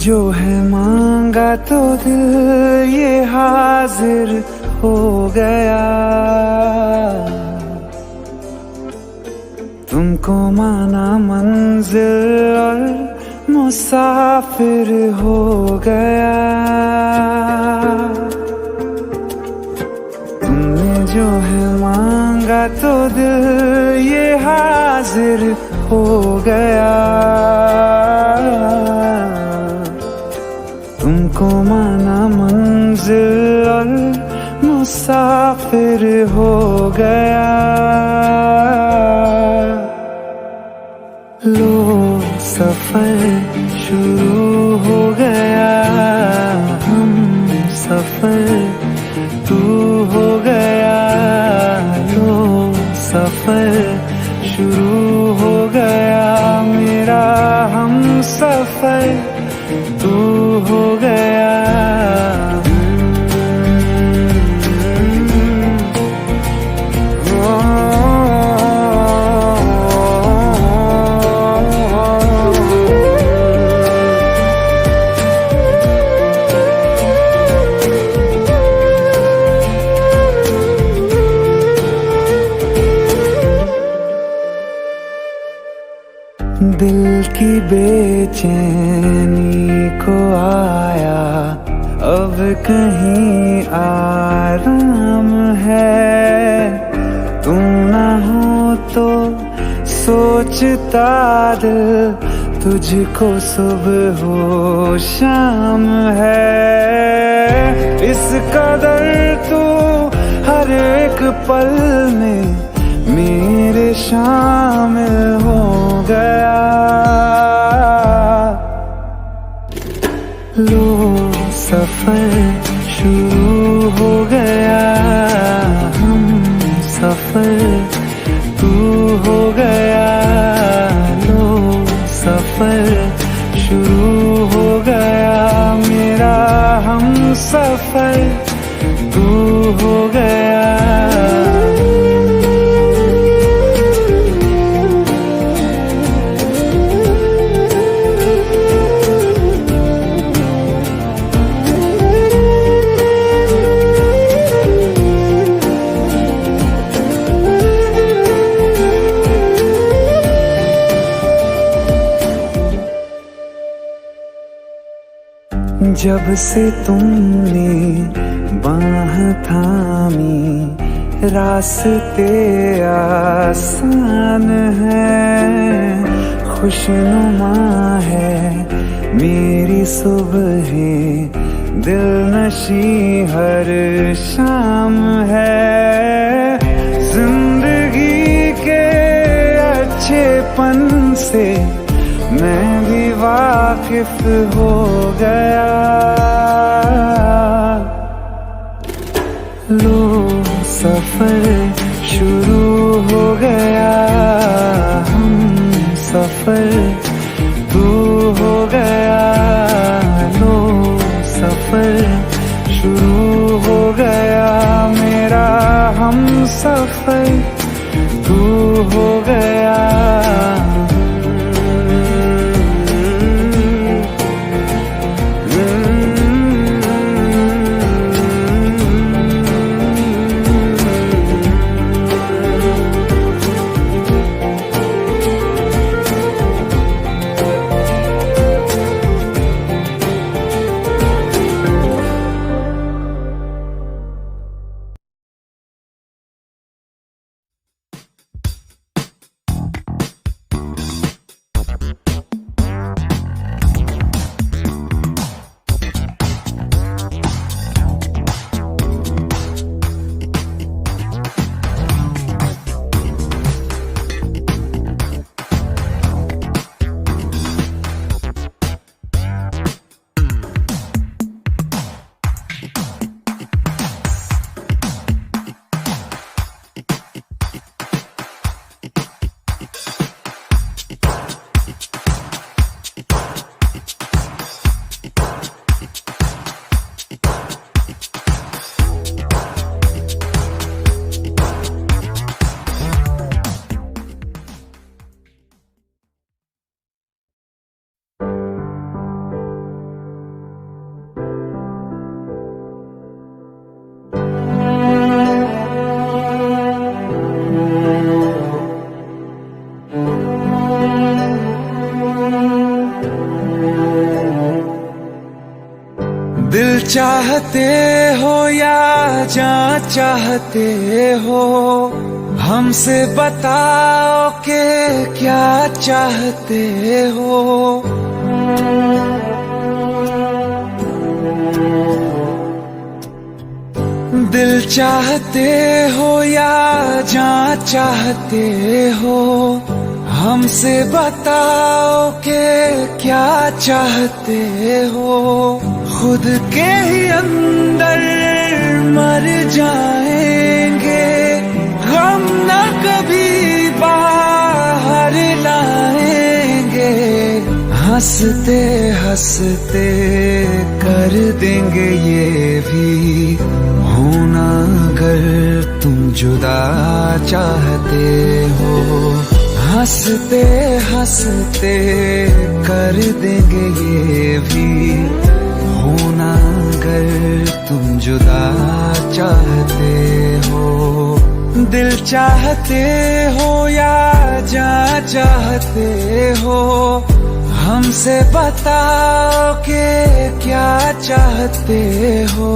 जो है मांगा तो दिल ये हाजिर हो गया। तुमको माना मंजिल और मुसाफिर हो गया। तुमने जो है मांगा तो दिल ये हाजिर हो गया। तुमको माना मंजिल और मुसाफिर हो गया। लो सफर शुरू हो गया, हम सफर तू हो गया। लो सफर शुरू हो गया, मेरा हम सफर तू हो गया। दिल की बेचैनी को आया अब कहीं आराम है। तू ना हो तो सोचता दिल तुझको सुबह हो शाम है। इस कदर तू हर एक पल में मेरे शामिल हो गया। लो सफर शुरू हो गया, हम सफर तू हो गया। लो सफर शुरू हो गया, मेरा हम सफर तू हो गया। जब से तुमने बाह थामी, रास्ते आसान हैं, खुशनुमा है मेरी सुबहें, दिलनशी हर शाम है। जिंदगी के अच्छेपन से मैं भी वाकिफ हो गया। लो सफर शुरू हो गया, हम सफर तू हो गया। लो सफर शुरू हो गया, मेरा हम सफर तू हो गया। दिल चाहते हो या जान चाहते हो, हमसे बताओ के क्या चाहते हो। दिल चाहते हो या जान चाहते हो, हमसे बताओ के क्या चाहते हो। खुद के ही अंदर मर जाएंगे, गम न कभी बाहर लाएंगे। हंसते हंसते कर देंगे ये भी, होना अगर तुम जुदा चाहते हो। हंसते हंसते कर देंगे ये भी, होना अगर तुम जुदा चाहते हो। दिल चाहते हो या जान चाहते हो, हमसे बताओ के क्या चाहते हो।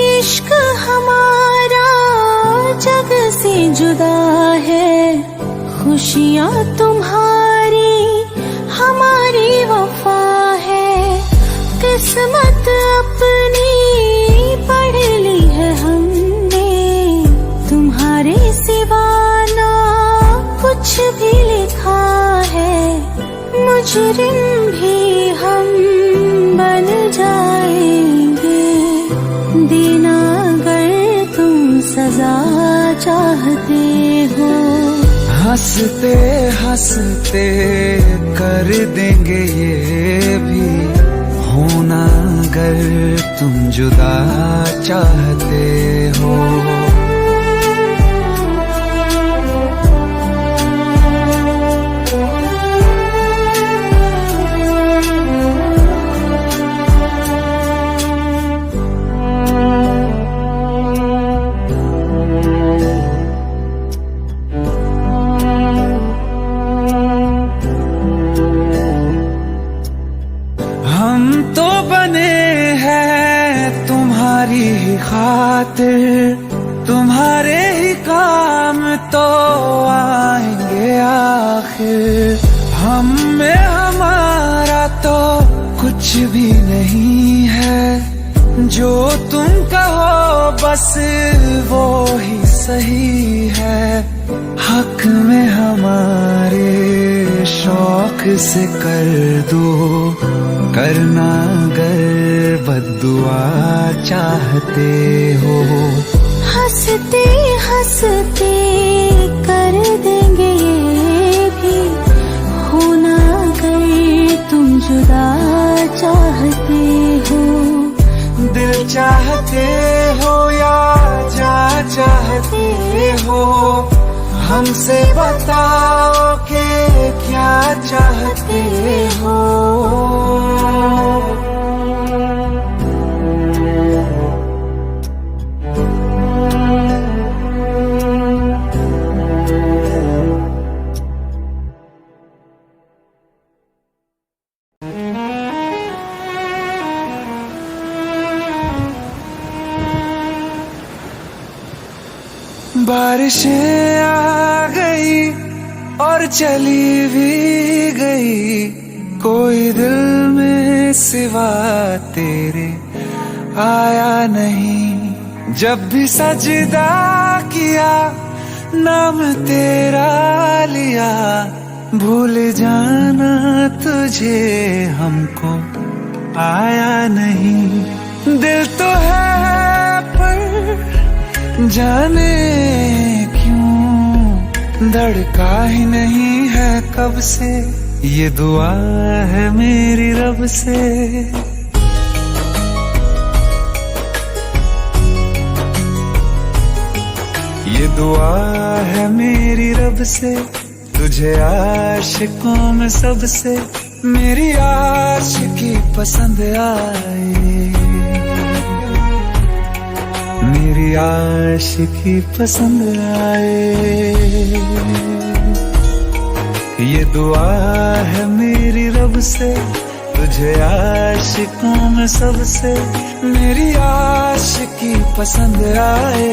इश्क हमारा जग से जुदा है, खुशियाँ तुम्हारी हमारी वफा है, किस्मत अपनी पढ़ ली है हमने, तुम्हारे सिवा ना कुछ भी लिखा है, मुजरिम भी हम बन जाएंगे, देना अगर तुम सजा चाहते हो। हंसते हंसते कर देंगे ये भी, होना अगर तुम जुदा चाहते हो। हम तो बने हैं तुम्हारी ही खातिर, तुम्हारे ही काम तो आएंगे आखिर, हम में हमारा तो कुछ भी नहीं है, जो तुम कहो बस वो ही सही है, हक में हमारे शौक से कर दो, करना अगर बद्दुआ चाहते हो। हंसते हंसते कर देंगे ये भी, होना अगर तुम जुदा चाहते हो। दिल चाहते हो या जा चाहते हो, हमसे बताओ कि क्या चाहते हो। बारिशें आ गई और चली भी गई, कोई दिल में सिवा तेरे आया नहीं, जब भी सजदा किया नाम तेरा लिया, भूल जाना तुझे हमको आया नहीं। दिल तो है पर जाने क्यों धड़का ही नहीं है कब से, ये दुआ है मेरी रब से। ये दुआ है मेरी रब से, तुझे आशिकों में सबसे मेरी आशिकी पसंद आए, मेरी आशिकी पसंद आए। ये दुआ है मेरी रब से, तुझे आशिकों में सबसे मेरी आशिकी पसंद आए,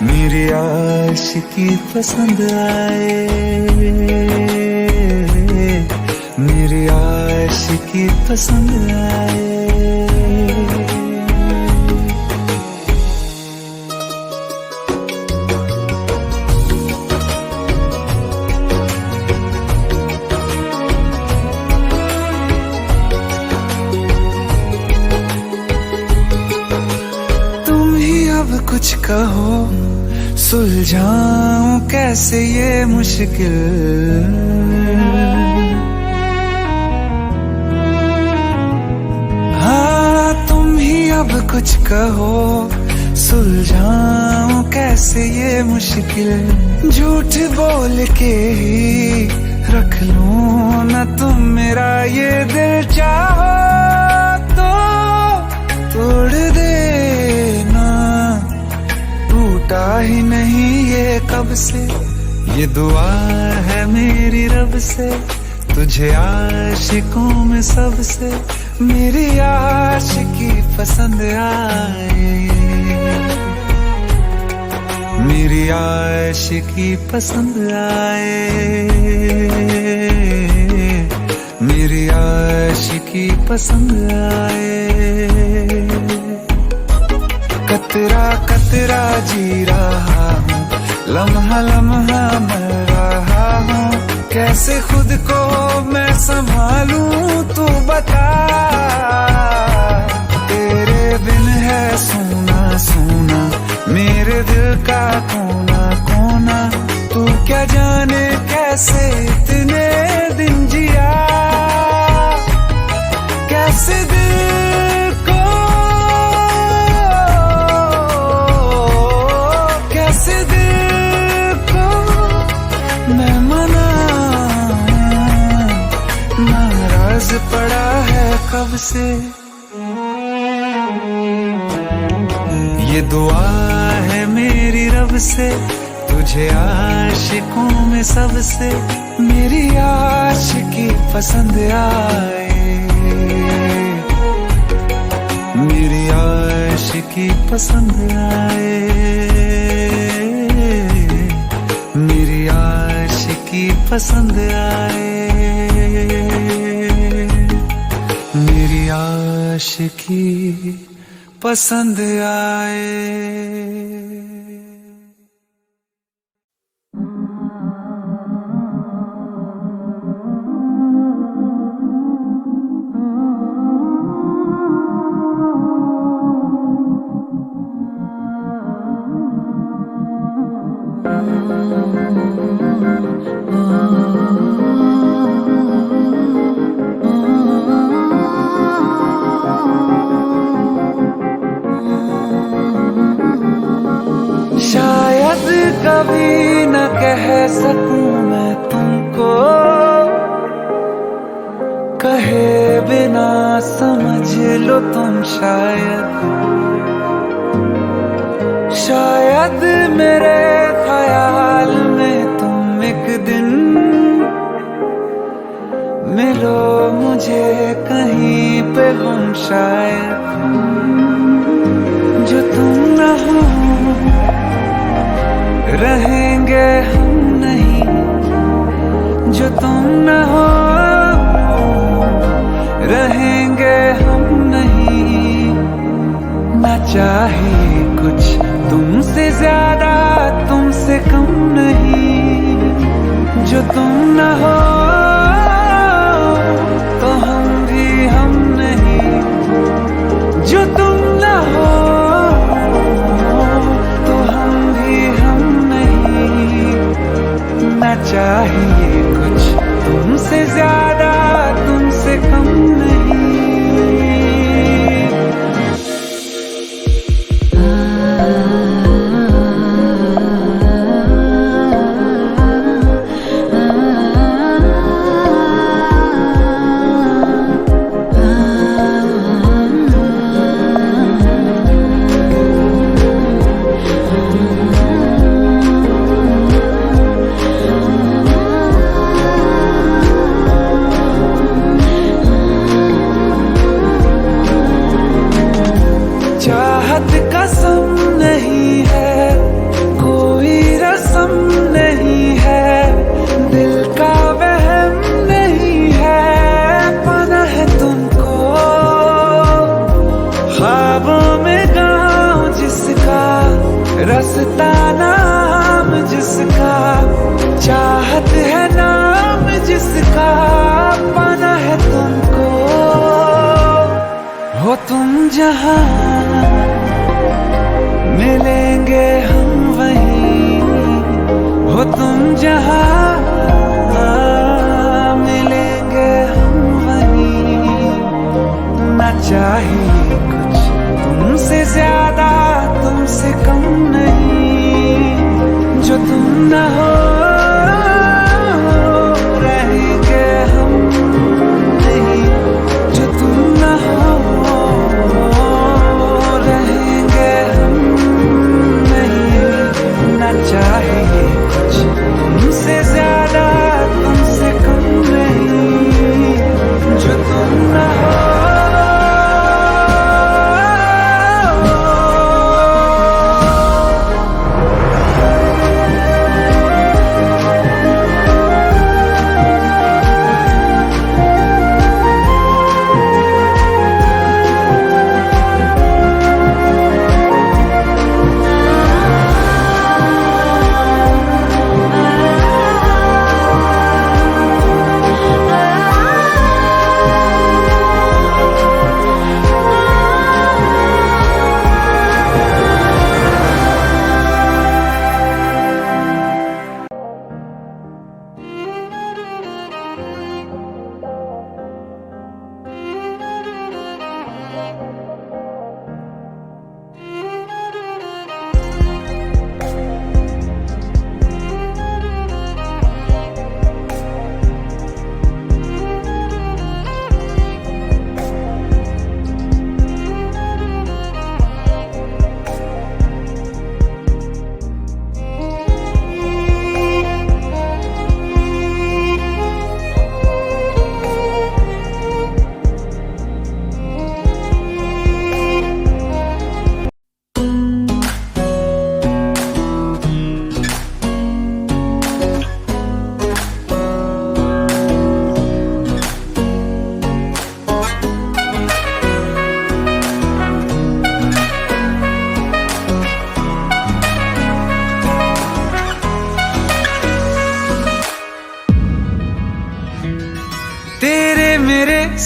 मेरी आशिकी पसंद आए, मेरी आशिकी पसंद आए। कुछ कहो सुलझाऊं कैसे ये मुश्किल, हाँ तुम ही अब कुछ कहो सुलझाऊं कैसे ये मुश्किल, झूठ बोल के ही रख लूं ना तुम मेरा ये दिल, चाहो तो तोड़ देना, टूटा ही नहीं ये कब से, ये दुआ है मेरी रब से, तुझे आशिकों में सबसे मेरी आशिकी पसंद आए, मेरी आशिकी पसंद आए, मेरी आशिकी पसंद आए। कतरा कतरा जी रहा हूँ, लम्हा लम्हा मर रहा हूँ, कैसे खुद को मैं संभालूं तू बता। तेरे बिन है सोना सोना मेरे दिल का कोना कोना, तू क्या जाने कैसे इतने दिन जिया, कैसे दिल को, कैसे दिल को मैं मनाऊं, नाराज पड़ा है कब से। ये दुआ है मेरी रब से, तुझे आशिकों में सबसे मेरी आशिकी पसंद आए, मेरी आशिकी पसंद आए, मेरी आशिकी पसंद आए, मेरी आशिकी पसंद आए। शायद कभी न कह सकूं मैं तुमको, कहे बिना समझ लो तुम शायद, शायद मेरे ख्याल में तुम एक दिन मिलो मुझे कहीं पे गुम शायद, जो तुम न हो रहेंगे हम नहीं, जो तुम न हो रहेंगे हम नहीं, ना चाहे कुछ तुमसे ज्यादा तुमसे कम नहीं, जो तुम न हो तो हम भी हम नहीं, जो तुम न हो तो हम भी हम नहीं, ना चाहिए कुछ तुमसे ज्यादा तुमसे कम नहीं। चाहत कसम नहीं है, कोई रस्म नहीं है, दिल का वहम नहीं है, पाना है तुमको ख्वाबों में गाँव जिसका, रास्ता नाम जिसका, चाहत है नाम जिसका, पाना है तुमको, हो तुम जहाँ मिलेंगे हम वहीं, हो तुम जहाँ मिलेंगे हम वहीं, ना चाहिए कुछ तुमसे ज्यादा तुमसे कम नहीं, जो तुम न हो रहेंगे हम नहीं, जो तुम न हो रहेंगे हम नहीं।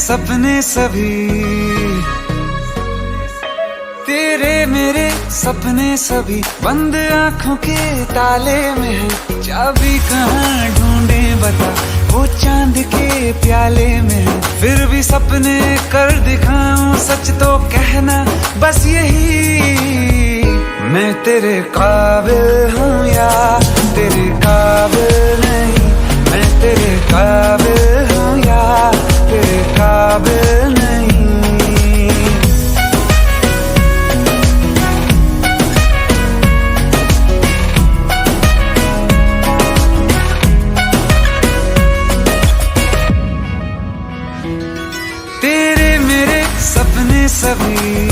सपने सभी, तेरे मेरे सपने सभी बंद आंखों के ताले में है। चाबी कहाँ ढूंढे बता, वो चांद के प्याले में है। फिर भी सपने कर दिखाऊं, सच तो कहना बस यही, मैं तेरे काबिल हूँ या तेरे काबिल नहीं। मैं तेरे काबिल हूँ या तेरे काबिल नहीं। तेरे मेरे सपने सभी,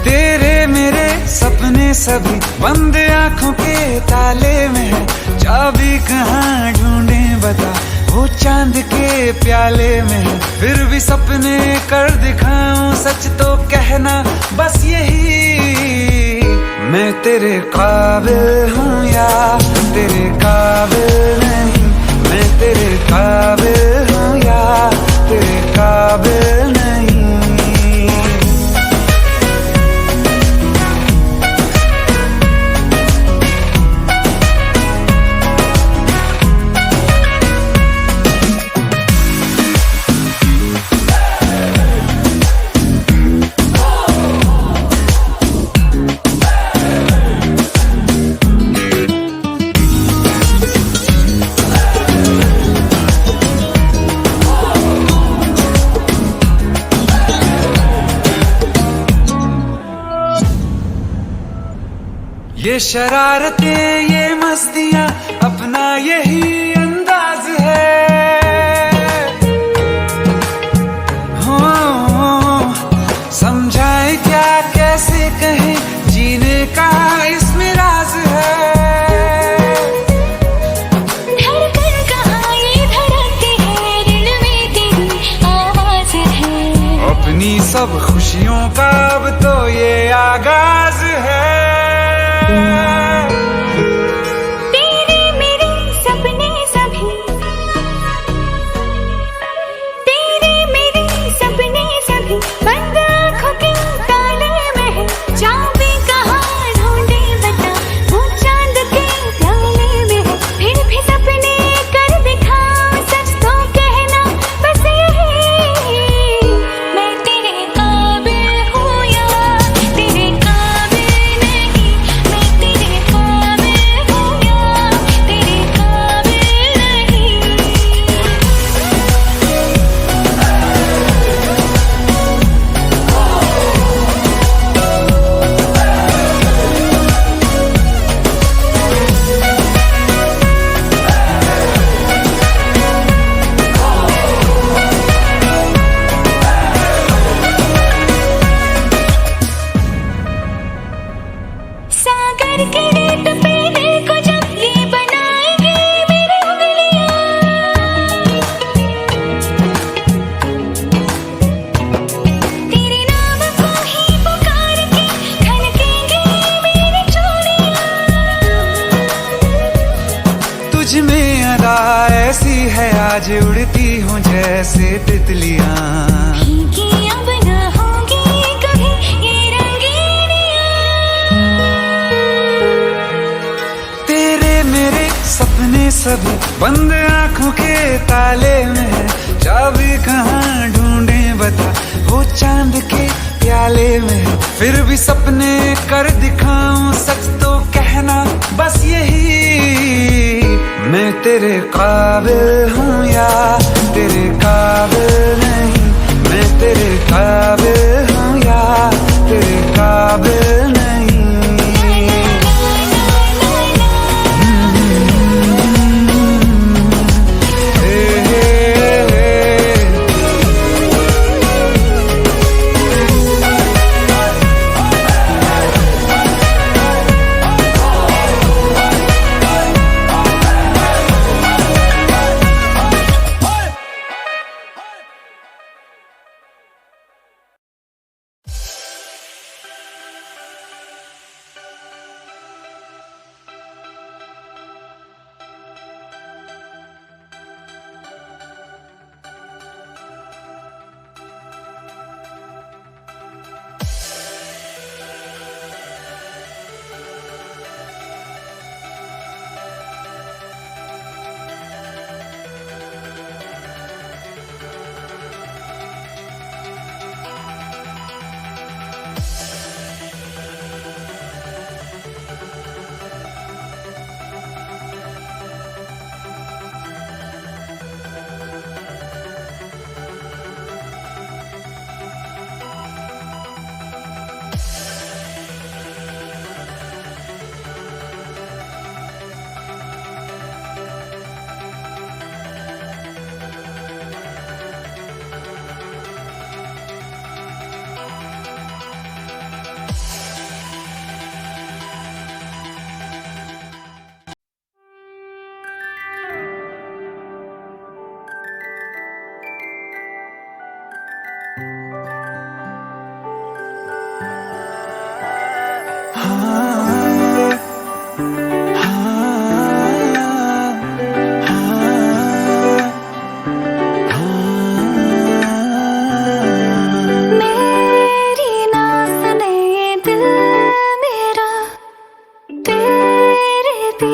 तेरे मेरे सपने सभी बंद आंखों के ताले में है। चाबी कहाँ ढूंढे बता, वो चांद के प्याले में है। फिर भी सपने कर दिखाऊं, सच तो कहना बस यही, मैं तेरे काबिल हूँ या तेरे काबिल नहीं। मैं तेरे काबिल हूँ या तेरे काबिल नहीं। ये शरारतें ये मस्तियाँ अपना यही अंदाज है। हो समझाए क्या कैसे कहें, जीने का इसमें राज है। धड़कन कहाँ ये धड़कती है, दिल में तेरी आवाज है। अपनी सब खुशियों का अब तो ये आगाज है। तेरे मेरे सपने सभी, तेरे मेरे सपने सभी बंद आंखों के ताले में है। चाबी कहाँ ढूंढे बता, वो चांद के प्याले में है। फिर भी सपने कर दिखाऊं, सच तो कहना बस यही, मैं तेरे काबिल हूँ या तेरे काबिल नहीं। मैं तेरे काबिल हूँ या तेरे काबिल नहीं। सागर के रेत पे दिल को जब ये बनाएंगे मेरी उंगलियां, तेरे नाम को ही पुकार के खनकेंगे मेरी चूड़ियां। तुझ में अदा ऐसी है, आज उड़ती हूँ जैसे तितलियाँ। फीकी अब न होंगी कभी ये रंगीनियां। तेरे मेरे सपने सभी बंद आंखों के ताले में है। चाबी कहाँ ढूंढे बता, वो चांद के प्याले में है। फिर भी सपने कर दिखाऊं, सच तो कहना बस यही, मैं तेरे काबिल हूँ या तेरे काबिल नहीं। मैं तेरे काबिल हूँ या तेरे काबिल नहीं।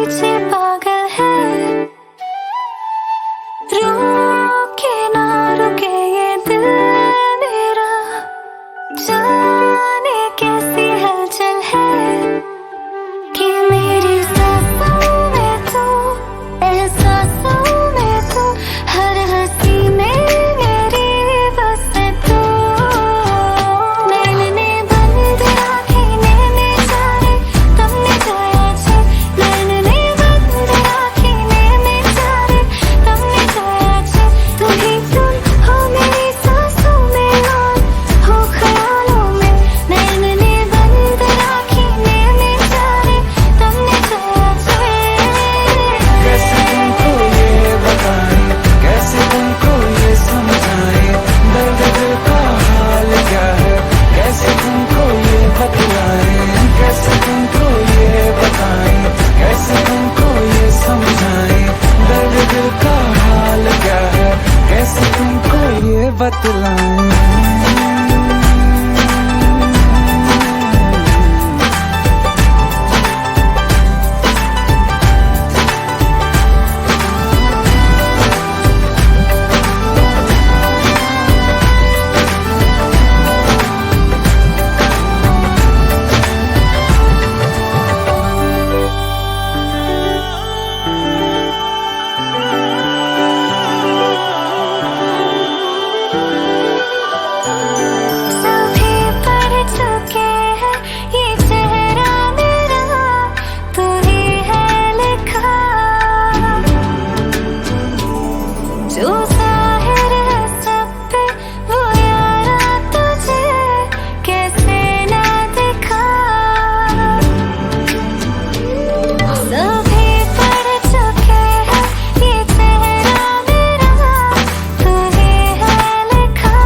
पीछे पागल है, रुके ना रुके ये दिल मेरा, जाने कैसी हलचल है कि मेरी सांसों में तू, एहसासों में तू, हर हंसी में मेरी बस तू। नैने बंद आँखें नैने चारे तमने जाया छे, नैने बंद आँखें नैने चारे तमने जाया छे। तू ही तुम हो मेरी सांसों में और हो ख्यालों में, नैने बंद आँखें नैने चारे तमने जाया छे। कैसे तुमको ये बताएं, कैसे तुमको ये समझाएं, दर्द दिल का हाल क्या है, कैसे तुमको ये बतलाएं, कैसे तुमको ये बताएं, कैसे तुमको ये समझाएं, दर्द दिल का हाल क्या है, कैसे तुमको ये बतलाएं। सभी पढ़ चुके हैं ये चेहरा मेरा, तू ही है लिखा, जो जाहिर है सब पे वो यारा तुझे कैसे ना दिखा। सभी पढ़ चुके हैं ये चेहरा मेरा, तू ही है लिखा,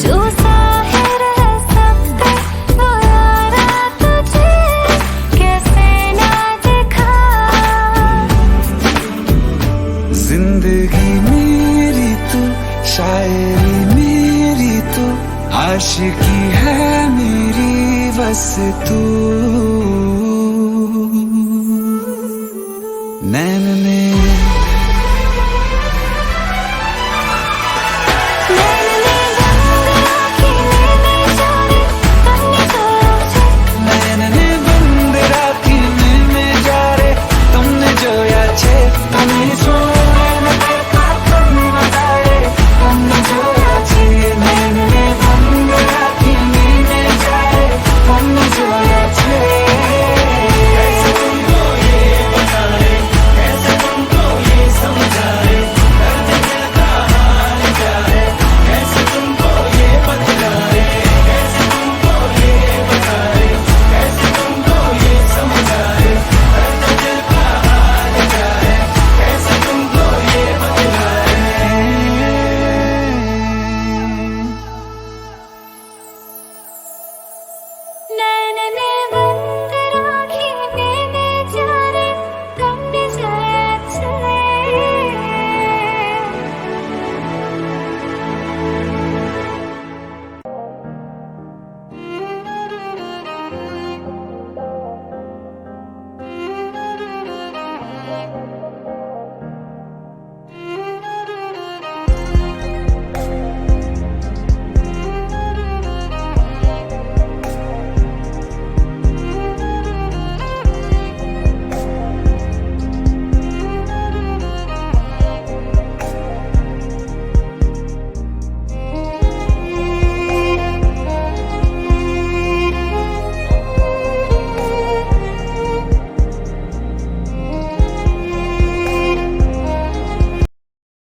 जो जाहिर है सब पे वो यारा तुझे कैसे ना दिखा। जिंदगी मेरी तू, शायरी मेरी तू, आशिकी है मेरी बस तू।